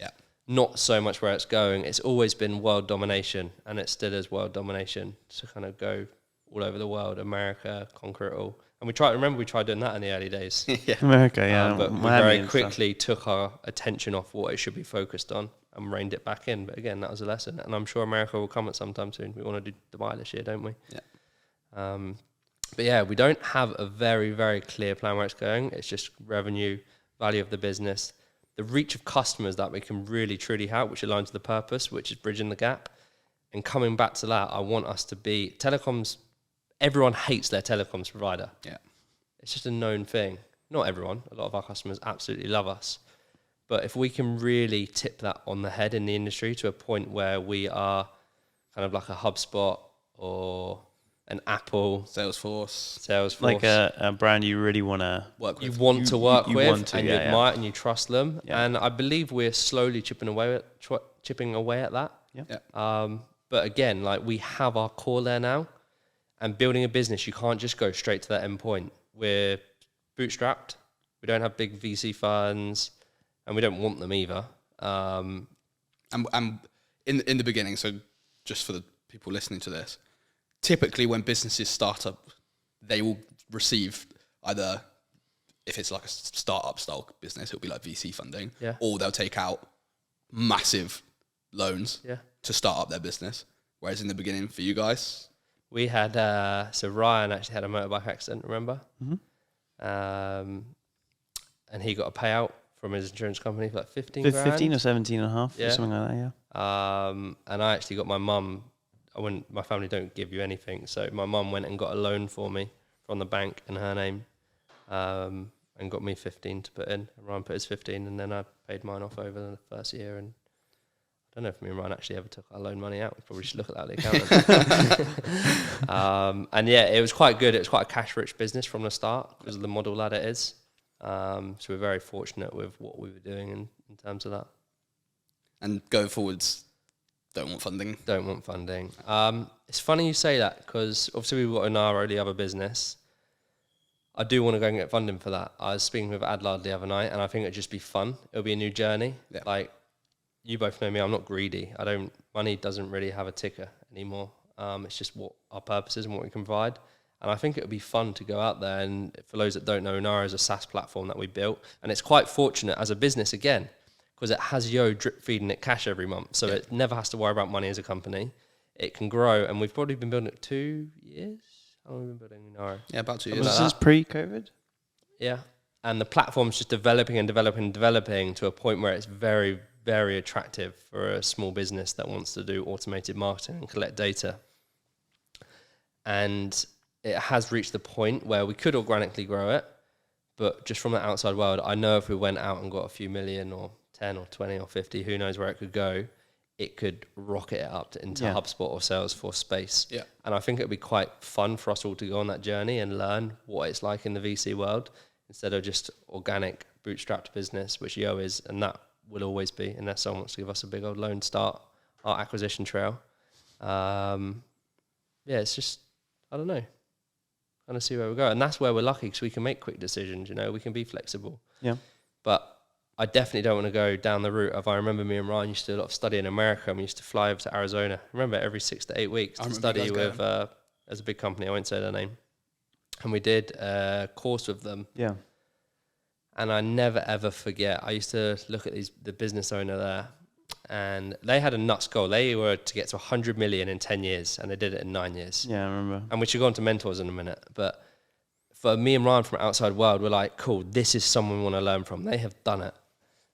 not so much where it's going. It's always been world domination, and it still is world domination, to kind of go all over the world, America, conquer it all. And we tried doing that in the early days. America, yeah. But we very quickly took our attention off what it should be focused on and reined it back in. But again, that was a lesson. And I'm sure America will come at some time soon. We want to do Dubai this year, don't we? Yeah. But yeah, we don't have a very, very clear plan where it's going. It's just revenue, value of the business, the reach of customers that we can really, truly help, which aligns to the purpose, which is bridging the gap. And coming back to that, I want us to be telecoms. Everyone hates their telecoms provider. Yeah. It's just a known thing. Not everyone. A lot of our customers absolutely love us. But if we can really tip that on the head in the industry to a point where we are kind of like a HubSpot or an Apple, Salesforce, like a brand you really want to work with. You want to work with, and you admire and you trust them. Yeah. And I believe we're slowly chipping away at that. Yeah. But again, like, we have our core there now. And building a business, you can't just go straight to that end point. We're bootstrapped. We don't have big VC funds, and we don't want them either. And and in the beginning, so just for the people listening to this, typically when businesses start up, they will receive either, if it's like a startup style business, it'll be like VC funding, or they'll take out massive loans to start up their business. Whereas in the beginning for you guys, we had so Ryan actually had a motorbike accident, remember? And he got a payout from his insurance company for like 15 grand. 15 or 17 and a half, or something like that, And I actually got my mum, my family don't give you anything, so my mum went and got a loan for me from the bank in her name, and got me 15 to put in. And Ryan put his 15, and then I paid mine off over the first year. And I don't know if me and Ryan actually ever took our loan money out. We probably should look at that, the accountant. And yeah, it was quite good. It was quite a cash-rich business from the start because of the model that it is. So we're very fortunate with what we were doing in terms of that. And going forwards, don't want funding. Don't want funding. It's funny you say that because obviously we've got Unaro, the other business. I do want to go and get funding for that. I was speaking with Adlard the other night, and I think it'd just be fun. It'll be a new journey. Yeah. Like, you both know me, I'm not greedy. Money doesn't really have a ticker anymore. It's just what our purpose is and what we can provide. And I think it would be fun to go out there. And for those that don't know, Unaro is a SaaS platform that we built. And it's quite fortunate as a business, again, because it has Yo drip feeding it cash every month. So it never has to worry about money as a company. It can grow. And we've probably been building it 2 years. How long have we been building Unaro? Yeah, about 2 years. This is pre-COVID? Yeah. And the platform's just developing and developing and developing to a point where it's very, very attractive for a small business that wants to do automated marketing and collect data. And it has reached the point where we could organically grow it, but just from the outside world, I know if we went out and got a few million or 10 or 20 or 50, who knows where it could go, it could rocket it up into HubSpot or Salesforce space. Yeah. And I think it would be quite fun for us all to go on that journey and learn what it's like in the VC world instead of just organic bootstrapped business, which Yo is, and that will always be, unless someone wants to give us a big old loan to start our acquisition trail. It's just, I don't know. Kind of see where we go. And that's where we're lucky because we can make quick decisions, we can be flexible. Yeah. But I definitely don't want to go down the route of, I remember me and Ryan used to do a lot of study in America and we used to fly over to Arizona. I remember every 6 to 8 weeks to study with, as a big company, I won't say their name. And we did a course with them. Yeah. And I never ever forget, I used to look at the business owner there and they had a nuts goal. They were to get to 100 million in 10 years and they did it in 9 years. Yeah, I remember. And we should go on to mentors in a minute. But for me and Ryan from outside world, we're like, cool, this is someone we want to learn from. They have done it.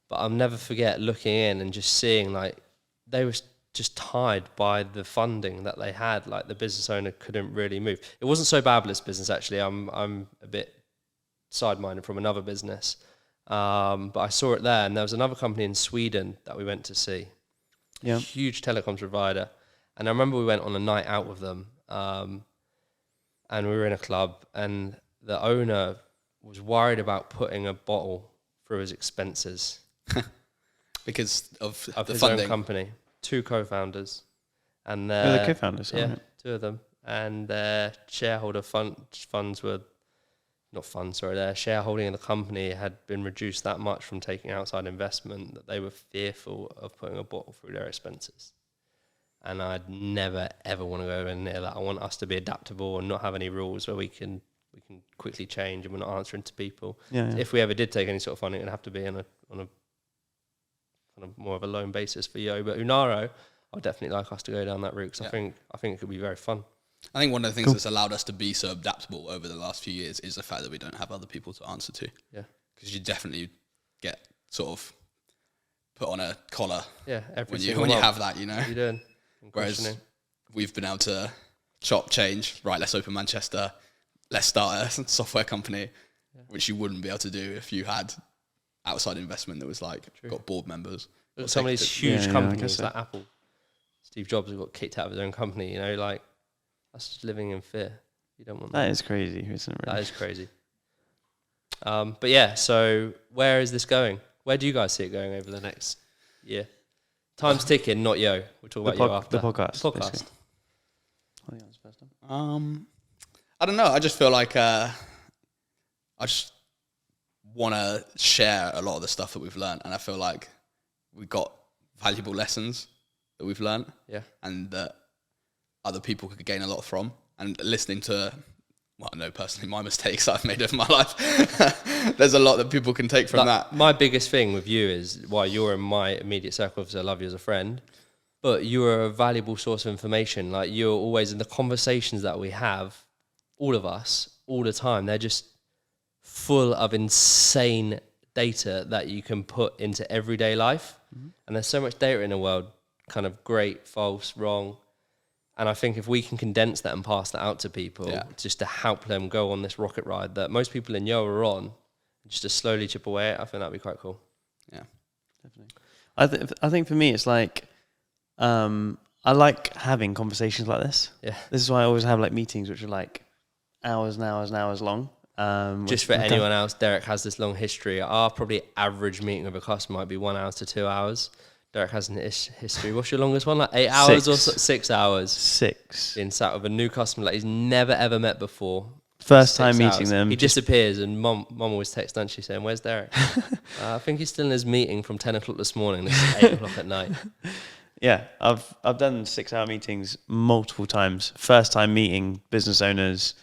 But I'll never forget looking in and just seeing like they were just tied by the funding that they had. Like the business owner couldn't really move. It wasn't so bad with this business actually. I'm a bit side-minded from another business. But I saw it there, and there was another company in Sweden that we went to see. Yeah. Huge telecoms provider. And I remember we went on a night out with them, and we were in a club, and the owner was worried about putting a bottle through his expenses. Because of the his funding. Own company. 2 co-founders. And the co-founders, yeah, 2 of them. And their shareholder funds were... Not funds, sorry. Their shareholding in the company had been reduced that much from taking outside investment that they were fearful of putting a bottle through their expenses. And I'd never, ever want to go in near that. I want us to be adaptable and not have any rules where we can quickly change and we're not answering to people. Yeah. If we ever did take any sort of funding, it'd have to be on a kind of more of a loan basis for Yo. But Unaro, I'd definitely like us to go down that route because I think it could be very fun. I think one of the things that's allowed us to be so adaptable over the last few years is the fact that we don't have other people to answer to. Yeah. Because you definitely get sort of put on a collar. Yeah. When you have that, What are you doing? Whereas we've been able to chop, change, right, let's open Manchester, let's start a software company, which you wouldn't be able to do if you had outside investment that was like, got board members. Some of these huge companies like Apple, Steve Jobs got kicked out of his own company, like, that's just living in fear. You don't want that. That is crazy, isn't it? Really? That is crazy. But yeah, so where is this going? Where do you guys see it going over the next year? Time's ticking, not Yo. We'll talk about Yo after. The podcast. The podcast. I don't know. I just feel like I just want to share a lot of the stuff that we've learned, and I feel like we got valuable lessons that we've learned. Yeah. And that other people could gain a lot from. And listening to, well, I know personally my mistakes I've made of my life. There's a lot that people can take from that. My biggest thing with you is why you're in my immediate circle, because I love you as a friend, but you're a valuable source of information. Like, you're always in the conversations that we have, all of us, all the time. They're just full of insane data that you can put into everyday life. Mm-hmm. And there's so much data in the world, kind of great, false, wrong. And I think if we can condense that and pass that out to people, just to help them go on this rocket ride that most people in Yo are on, just to slowly chip away at, I think that'd be quite cool. Yeah, definitely. I think for me, it's like, I like having conversations like this. Yeah. This is why I always have like meetings which are like hours and hours and hours long. Just for anyone else, Derek has this long history. Our probably average meeting with a customer might be 1 hour to 2 hours. Derek has an history. What's your longest one? Like 8 hours or 6 hours? 6. Being sat with a new customer that he's never ever met before. First time meeting them. He disappears, and mum always texts Nancy saying, "Where's Derek?" I think he's still in his meeting from 10 o'clock this morning. This is 8 o'clock at night. Yeah, I've done 6 hour meetings multiple times. First time meeting business owners,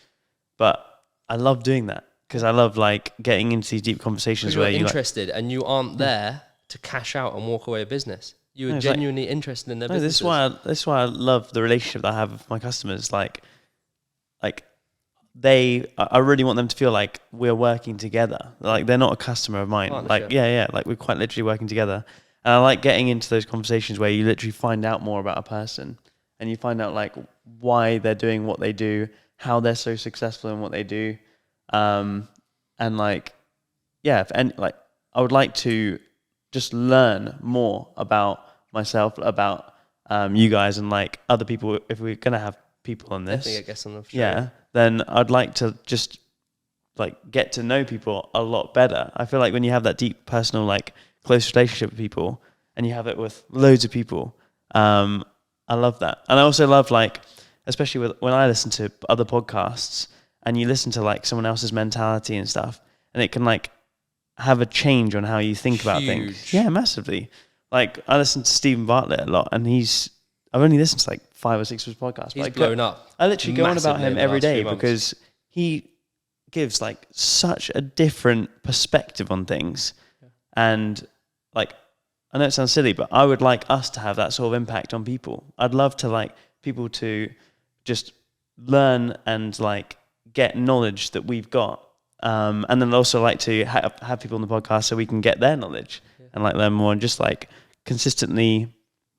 but I love doing that because I love like getting into these deep conversations where you're you're interested and you aren't there to cash out and walk away a business. You are genuinely interested in their business. This is why I love the relationship that I have with my customers. Like I really want them to feel like we're working together. Like they're not a customer of mine. Partnership. Like like we're quite literally working together. And I like getting into those conversations where you literally find out more about a person and you find out like why they're doing what they do, how they're so successful in what they do, and like I would like to just learn more about myself, about you guys and like other people. If we're gonna have people on this, definitely, I guess, on the show. Then I'd like to just like get to know people a lot better. I feel like when you have that deep personal, like close relationship with people, and you have it with loads of people, I love that. And I also love like, especially when I listen to other podcasts and you listen to like someone else's mentality and stuff, and it can like have a change on how you think about things. Yeah, massively. Like I listen to Stephen Bartlett a lot, and I've only listened to like 5 or 6 of his podcasts. He's blown up. I literally go on about him every day because he gives like such a different perspective on things. Yeah. And like, I know it sounds silly, but I would like us to have that sort of impact on people. I'd love to like people to just learn and like get knowledge that we've got. And then I'd also like to have people on the podcast so we can get their knowledge and like learn more and just like consistently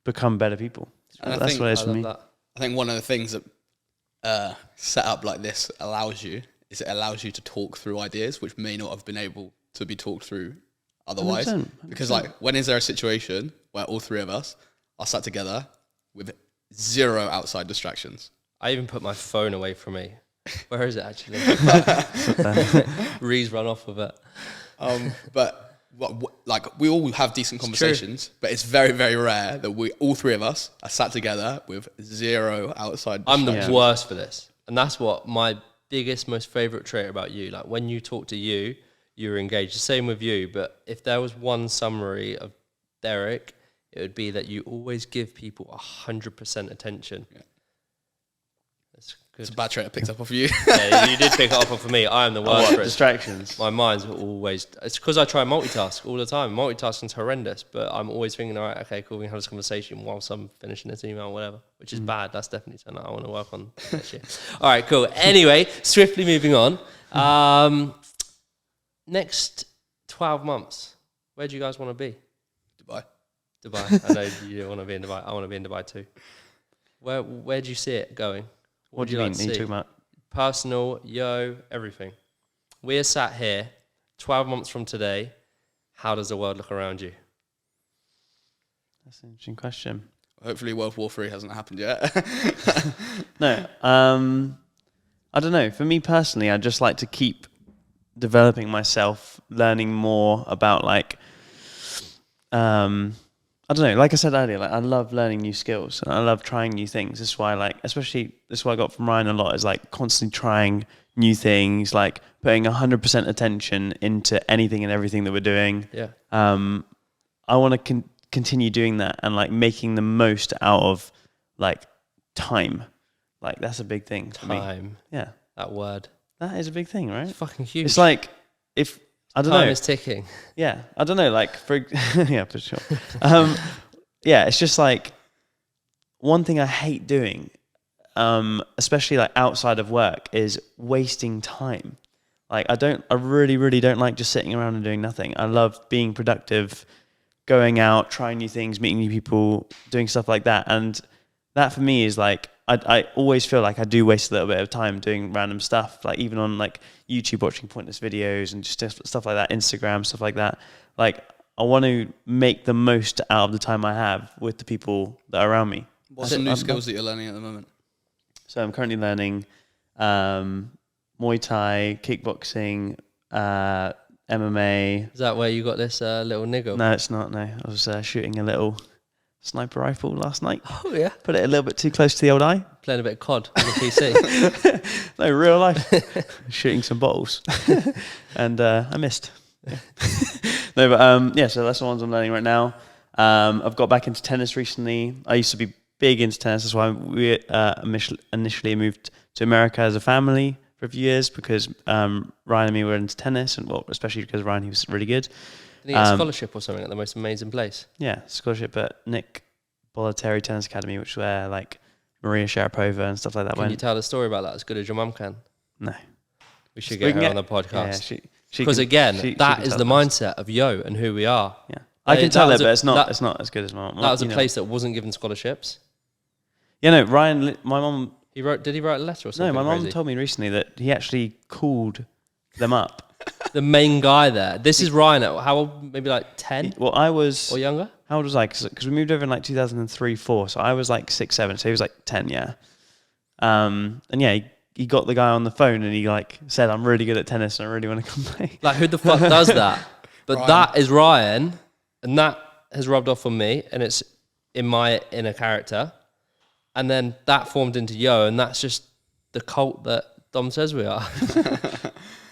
become better people. That's what it is for me. I think one of the things that set up like this allows you is it allows you to talk through ideas which may not have been able to be talked through otherwise. 100%. Because like, when is there a situation where all 3 of us are sat together with 0 outside distractions? I even put my phone away from me. Where is it actually? Ree's run off with it. But like we all have decent conversations, but it's very, very rare that we all 3 of us are sat together with 0 outside distractions. I'm the worst for this, and that's what my biggest, most favorite trait about you. Like when you talk to you, you're engaged. The same with you. But if there was one summary of Derek, it would be that you always give people 100% attention. Yeah. That's good. It's a bad trait I picked up off you. Yeah, you did pick it up for me. I am the worst for it. Distractions. My mind's always... It's because I try and multitask all the time. Multitasking's horrendous, but I'm always thinking, all right, okay, cool, we can have this conversation whilst I'm finishing this email or whatever, which is bad. That's definitely something I want to work on next year. All right, cool. Anyway, swiftly moving on. Next 12 months, where do you guys want to be? Dubai. I know you want to be in Dubai. I want to be in Dubai too. Where do you see it going? What do you mean? Are you talking about personal, Yo, everything? We're sat here 12 months from today. How does the world look around you? That's an interesting question. Hopefully World War III hasn't happened yet. No. I don't know. For me personally, I'd just like to keep developing myself, learning more about like, I don't know, like I said earlier, like I love learning new skills and I love trying new things. This is why this is what I got from Ryan a lot, is like constantly trying new things, like putting 100% attention into anything and everything that we're doing. Yeah. I want to continue doing that and like making the most out of like time. Like that's a big thing for me. Time. Yeah. That word. That is a big thing, right? It's fucking huge. It's like if I don't know. Time is ticking. Yeah, I don't know. Like for yeah, for sure. Yeah, it's just like one thing I hate doing, especially like outside of work, is wasting time. Like I really, really don't like just sitting around and doing nothing. I love being productive, going out, trying new things, meeting new people, doing stuff like that. And that for me is like, I always feel like I do waste a little bit of time doing random stuff, like even on like YouTube, watching pointless videos and just stuff like that, Instagram, stuff like that. Like I want to make the most out of the time I have with the people that are around me. What's some new skills that you're learning at the moment? So I'm currently learning Muay Thai, kickboxing, MMA. Is that where you got this little niggle? No, it's not. No, I was shooting a little sniper rifle last night. Oh yeah. Put it a little bit too close to the old eye. Playing a bit of COD on the PC. No, real life. Shooting some bottles. And I missed. Yeah. No, but yeah, so that's the ones I'm learning right now. I've got back into tennis recently. I used to be big into tennis. That's why we initially moved to America as a family for a few years, because Ryan and me were into tennis, and well, especially because Ryan, he was really good. Did he get a scholarship or something at the most amazing place? Yeah, scholarship at Nick Bollettieri Tennis Academy, which is where like Maria Sharapova and stuff like that Can went. you tell the story about that as good as your mum can? No. We should get her on the podcast. Yeah, because again, that is the mindset of Yo and who we are. Yeah, I can tell it, but it's not as good as my mum. That was a place that wasn't given scholarships. Yeah, no, Ryan, my mum. Did he write a letter or something? No, my mum told me recently that he actually called them up. The main guy there. This is Ryan at how old? Maybe like 10? Well, I was... Or younger? How old was I? Because we moved over in like 2003, 4. So I was like 6, 7. So he was like 10, yeah. And yeah, he got the guy on the phone and he like said, I'm really good at tennis and I really want to come play. Like who the fuck does that? But Ryan. That is Ryan, and that has rubbed off on me, and it's in my inner character. And then that formed into Yo, and that's just the cult that Dom says we are.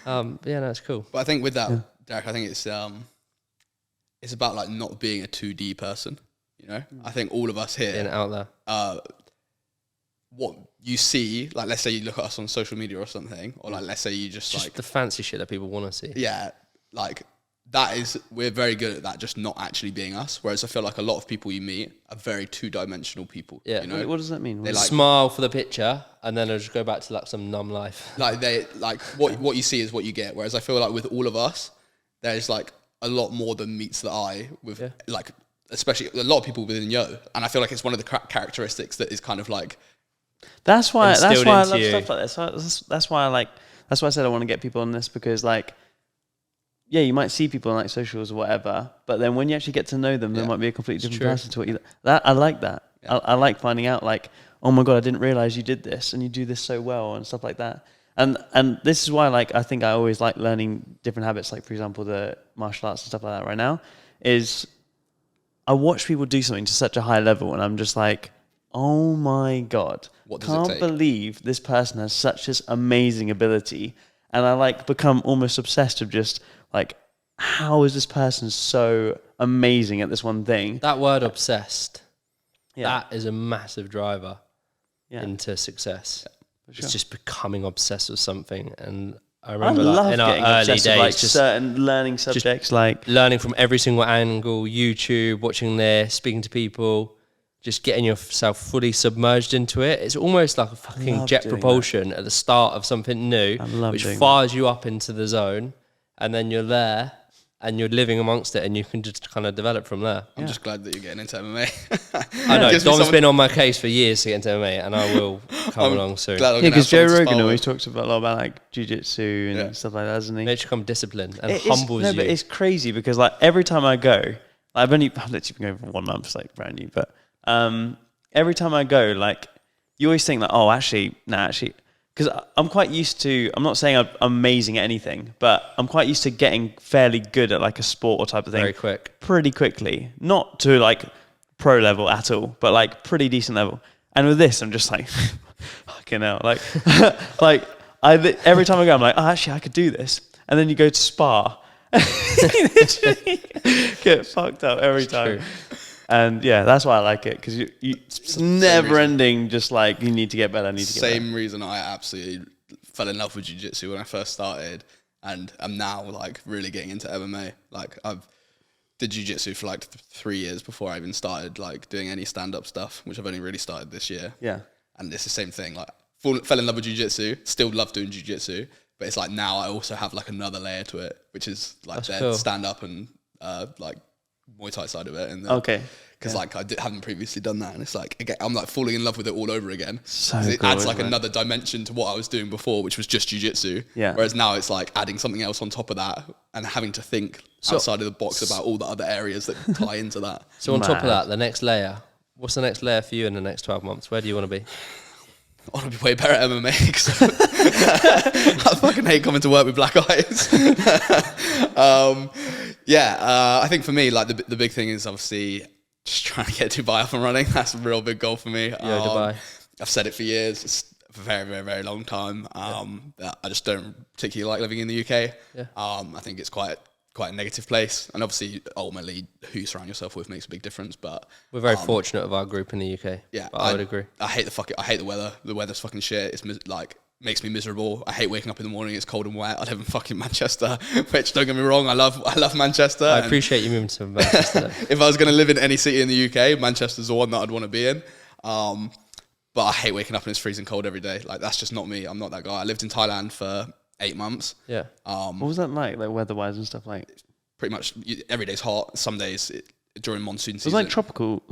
Yeah, no, it's cool. But I think with that, Derek, I think it's about like not being a 2D person. You know, I think all of us here, Being out there. what you see, like let's say you look at us on social media or something, or like let's say you just Just like the fancy shit that people want to see. yeah, like that is, we're very good at that, just not actually being us. Whereas I feel like a lot of people you meet are very 2-dimensional people. Yeah. You know? What does that mean? They like, Smile for the picture, and then I'll just go back to like some numb life. like they like what you see is what you get. Whereas I feel like with all of us, there's like a lot more than meets the eye with like, especially a lot of people within Yo. And I feel like it's one of the characteristics that is kind of like, That's why I instilled love into you. stuff like this. That's why I said I want to get people on this, because like, yeah, you might see people on like socials or whatever, but then when you actually get to know them, they might be a completely different person to what you. I like that. Yeah. I like finding out like, oh my god, I didn't realize you did this and you do this so well and stuff like that. And this is why like I think I always like learning different habits. Like for example, the martial arts and stuff like that. Right now, is I watch people do something to such a high level, and I'm just like, oh my god, what does it take? Can't believe this person has such this amazing ability. And I like become almost obsessed with just like, how is this person so amazing at this one thing? That word obsessed, that is a massive driver into success. Sure. It's just becoming obsessed with something. And I I remember love like, in our getting early obsessed days, with like just certain learning subjects, like learning from every single angle, YouTube, watching this, speaking to people, just getting yourself fully submerged into it. It's almost like a fucking jet propulsion at the start of something new, which fires you up into the zone, and then you're there and you're living amongst it, and you can just kind of develop from there. I'm just glad that you're getting into MMA. I know, Dom's been on my case for years to get into MMA, and I will come along soon. Yeah, because Joe Rogan always talks about a lot about like jiu-jitsu and stuff like that, doesn't he? Makes you become disciplined and humbles you. No, but it's crazy because like every time I go, I've literally been going for 1 month, it's like brand new, but every time I go, like you always think like, oh, actually, because I'm quite used to, I'm not saying I'm amazing at anything, but I'm quite used to getting fairly good at like a sport or type of thing. Very quick. Pretty quickly. Not to like pro level at all, but like pretty decent level. And with this, I'm just like, fucking hell. Like, every time I go, I'm like, oh, actually, I could do this. And then you go to spar. Literally get fucked up every time. True. And yeah, that's why I like it, because it's never ending. Just like you need to get better. Same reason I absolutely fell in love with jiu-jitsu when I first started, and I'm now like really getting into MMA. Like I've did jiu-jitsu for like 3 years before I even started like doing any stand-up stuff, which I've only really started this year. Yeah. And it's the same thing. Like fell in love with jiu-jitsu, still love doing jiu-jitsu, but it's like now I also have like another layer to it, which is like the stand-up and like Muay Thai side of it. And okay. Because like haven't previously done that, and it's like again, I'm like falling in love with it all over again. So it cool, adds like another dimension to what I was doing before, which was just jiu-jitsu. Yeah. Whereas now it's like adding something else on top of that and having to think outside of the box about all the other areas that tie into that. So on top of that, the next layer. What's the next layer for you in the next 12 months? Where do you want to be? I want to be way better at MMA. I fucking hate coming to work with black eyes. I think for me, like the big thing is obviously just trying to get Dubai up and running. That's a real big goal for me. Dubai. I've said it for years. It's a very, very, very long time. That I just don't particularly like living in the UK. Yeah. I think it's quite a negative place, and obviously, ultimately, who you surround yourself with makes a big difference. But we're very fortunate of our group in the UK. Yeah, I would agree. I hate the weather. The weather's fucking shit. It's makes me miserable. I hate waking up in the morning. It's cold and wet. I live in fucking Manchester, which don't get me wrong, I love Manchester. I appreciate you moving to Manchester. If I was going to live in any city in the UK, Manchester's the one that I'd want to be in. But I hate waking up and it's freezing cold every day. Like that's just not me. I'm not that guy. I lived in Thailand for 8 months. Yeah. What was that like weather-wise and stuff like? Pretty much every day's hot. Some days during monsoon season. It was like tropical,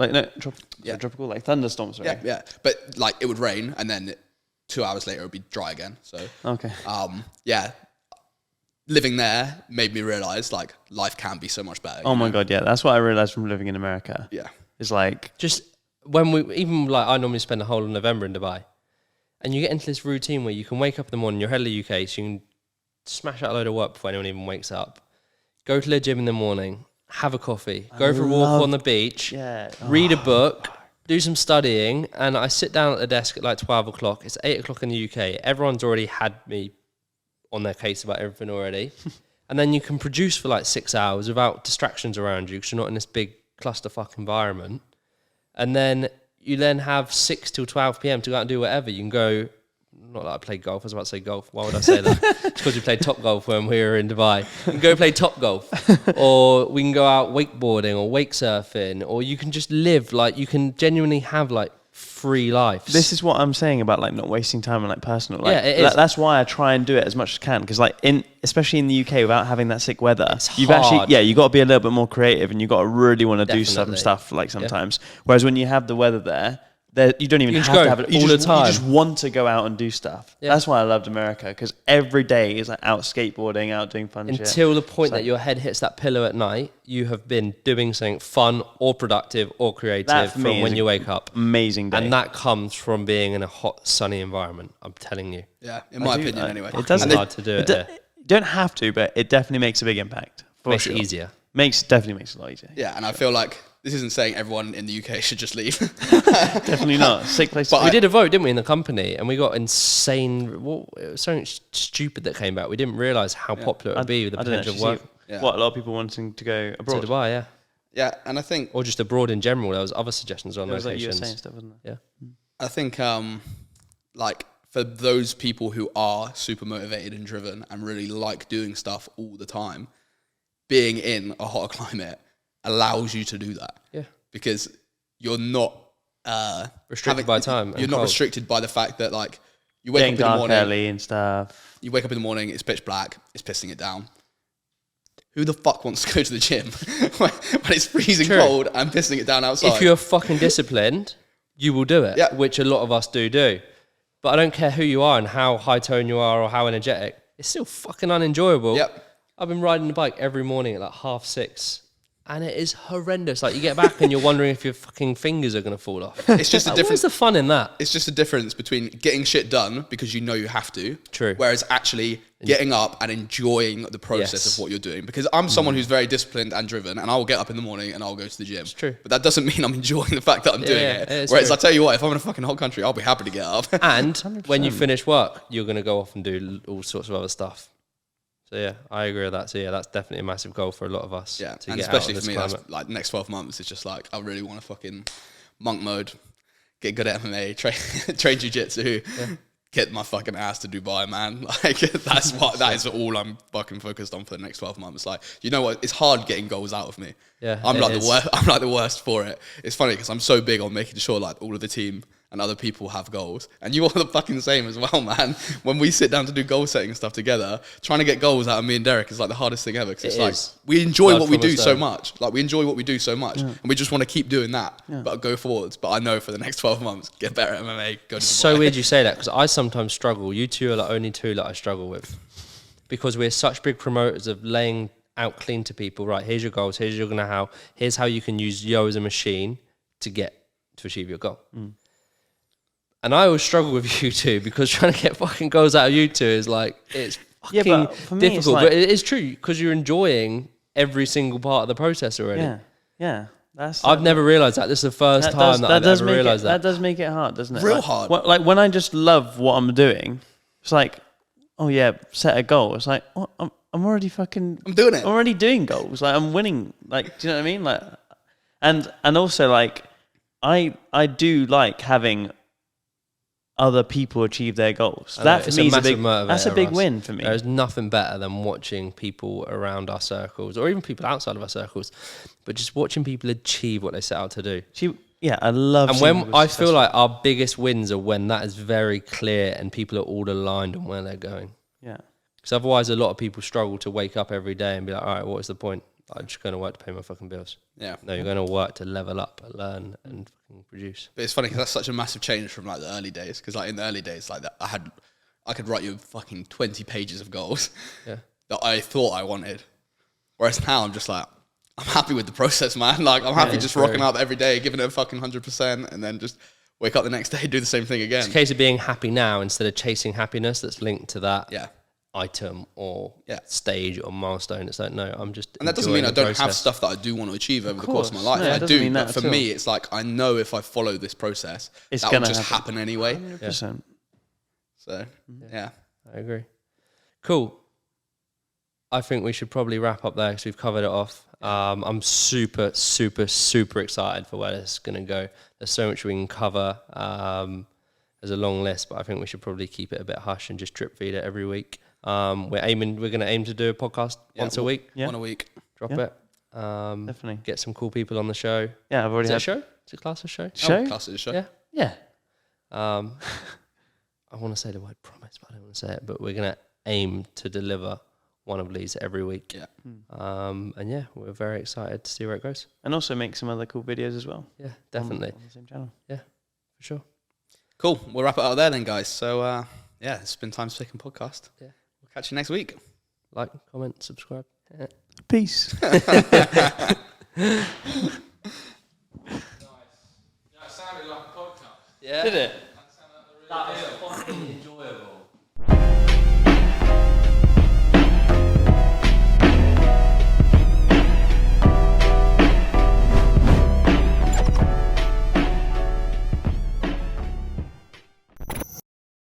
tropical, like thunderstorms, right? Yeah. But like it would rain and then 2 hours later it would be dry again. So okay. Living there made me realize like life can be so much better. Oh my god, yeah. That's what I realized from living in America. Yeah. It's like just when I normally spend the whole of November in Dubai, and you get into this routine where you can wake up in the morning, you're head of the UK, so you can smash out a load of work before anyone even wakes up. Go to the gym in the morning, have a coffee, go for a walk on the beach, read a book, do some studying, and I sit down at the desk at like 12 o'clock. It's 8 o'clock in the UK. Everyone's already had me on their case about everything already. And then you can produce for like 6 hours without distractions around you because you're not in this big clusterfuck environment. And then you then have 6 till 12 p.m. to go out and do whatever. You can go... Not that I played golf. I was about to say golf. Why would I say that? It's because we played top golf when we were in Dubai. You can go play top golf, or we can go out wakeboarding or wake surfing, or you can just live like you can genuinely have like free lives. This is what I'm saying about like not wasting time on like personal. Like, yeah, it is. That's why I try and do it as much as I can, because like especially in the UK without having that sick weather, it's you've hard. you got to be a little bit more creative, and you got to really want to do some stuff like sometimes. Whereas when you have the weather there, you don't even have to have it all the time. You just want to go out and do stuff. Yeah. That's why I loved America, because every day is like out skateboarding, out doing fun shit. Until the point that your head hits that pillow at night, you have been doing something fun or productive or creative from when you wake up. Amazing day. And that comes from being in a hot, sunny environment, I'm telling you. Yeah, in my opinion anyway. It doesn't hard to do it. You don't have to, but it definitely makes a big impact. Makes it easier. Definitely makes it a lot easier. Yeah, and I feel like this isn't saying everyone in the UK should just leave. Definitely not. Sick place. But we did a vote, didn't we, in the company, and we got insane. It was something stupid that came back. We didn't realise how popular it would be with the potential of work. What, a lot of people wanting to go abroad? To Dubai, yeah. Yeah, and I think... Or just abroad in general. There was other suggestions on locations. There was like USA and stuff, wasn't there? Yeah. I think, like, for those people who are super motivated and driven and really like doing stuff all the time, being in a hotter climate allows you to do that. Yeah. Because you're not... restricted by time. You're not restricted by the fact that, like, you wake up in the morning... early and stuff. You wake up in the morning, it's pitch black, it's pissing it down. Who the fuck wants to go to the gym when it's freezing cold and pissing it down outside? If you're fucking disciplined, you will do it, which a lot of us do. But I don't care who you are and how high tone you are or how energetic. It's still fucking unenjoyable. Yep. I've been riding the bike every morning at like 6:30. And it is horrendous. Like, you get back and you're wondering if your fucking fingers are going to fall off. It's just a difference. Where's the fun in that? It's just a difference between getting shit done because you know you have to. True. Whereas actually getting up and enjoying the process of what you're doing. Because I'm someone who's very disciplined and driven, and I will get up in the morning and I'll go to the gym. It's true. But that doesn't mean I'm enjoying the fact that I'm doing it. Whereas I tell you what, if I'm in a fucking hot country, I'll be happy to get up. And 100%. When you finish work, you're going to go off and do all sorts of other stuff. So yeah, I agree with that. So yeah, that's definitely a massive goal for a lot of us. Yeah, to and get especially out of for this me, that's climate. like next 12 months. It's just like I really want to fucking monk mode, get good at MMA, train jiu-jitsu, get my fucking ass to Dubai, man. Like that is all I'm fucking focused on for the next 12 months. Like, you know what? It's hard getting goals out of me. Yeah, I'm it like is. the worst. I'm like the worst for it. It's funny because I'm so big on making sure like all of the team and other people have goals, and you are the fucking same as well, man. When we sit down to do goal setting and stuff together, trying to get goals out of me and Derek is like the hardest thing ever because it's like we enjoy Blood what we from a do so stone. much. Like we enjoy what we do so much, and we just want to keep doing that, but go forwards. But I know for the next 12 months, get better at MMA. Go to It's Dubai. so weird you say that because I sometimes struggle. You two are the only two that I struggle with because we're such big promoters of laying out clean to people. Right, here's your goals. Here's your know-how. Here's how you can use Yo as a machine to achieve your goal. And I always struggle with you two because trying to get fucking goals out of you two is like it's fucking but for me, it's difficult. like- But it is true because you're enjoying every single part of the process already. Yeah. I've never realised that. This is the first time that I've ever realised That does make it hard, doesn't it? Real Like, hard. Like when I just love what I'm doing, it's like, oh yeah, set a goal. It's like, oh, I'm already fucking. I'm doing it. I'm already doing goals. Like I'm winning. Like, do you know what I mean? Like, and also like, I do like having other people achieve their goals. That for It's me is a massive big. motivator That's a big for us. win for me. There's nothing better than watching people around our circles, or even people outside of our circles, but just watching people achieve what they set out to do. I love. And seeing when people I feel successful. like our biggest wins are when that is very clear and people are all aligned on where they're going. Yeah. Because otherwise, a lot of people struggle to wake up every day and be like, all right, what is the point? I'm just going to work to pay my fucking bills. Yeah. No, you're going to work to level up, learn, and fucking produce. But it's funny because that's such a massive change from like the early days. Because like in the early days, like that, I could write you fucking 20 pages of goals that I thought I wanted. Whereas now I'm just like, I'm happy with the process, man. Like I'm happy just rocking up every day, giving it a fucking 100%, and then just wake up the next day, do the same thing again. It's a case of being happy now instead of chasing happiness that's linked to that item or stage or milestone. It's like, no, I'm just. And that doesn't mean I don't have stuff that I do want to achieve over the course of my life. No, it I doesn't do, mean but that for at me, it's like I know if I follow this process, It's that will gonna just happen. happen anyway. 100%. So yeah. I agree. Cool. I think we should probably wrap up there because we've covered it off. I'm super, super, super excited for where this is going to go. There's so much we can cover. There's a long list, but I think we should probably keep it a bit hush and just drip feed it every week. We're going to aim to do a podcast once a week. Yeah. One a week. Drop Yeah. it. Definitely. Get some cool people on the show. Yeah, I've already Is it a had show? Is it class a show? show. Class is a show. Yeah. Yeah. I want to say the word promise, but I don't want to say it. But we're going to aim to deliver one of these every week. Yeah. And yeah, we're very excited to see where it goes. And also make some other cool videos as well. Yeah, definitely. On the same channel. Yeah, for sure. Cool. We'll wrap it out there then, guys. So yeah, it's been Time Speaking Podcast. Yeah. We'll catch you next week. Like, comment, subscribe. Yeah. Peace. That sounded like a podcast. Yeah. Did it? That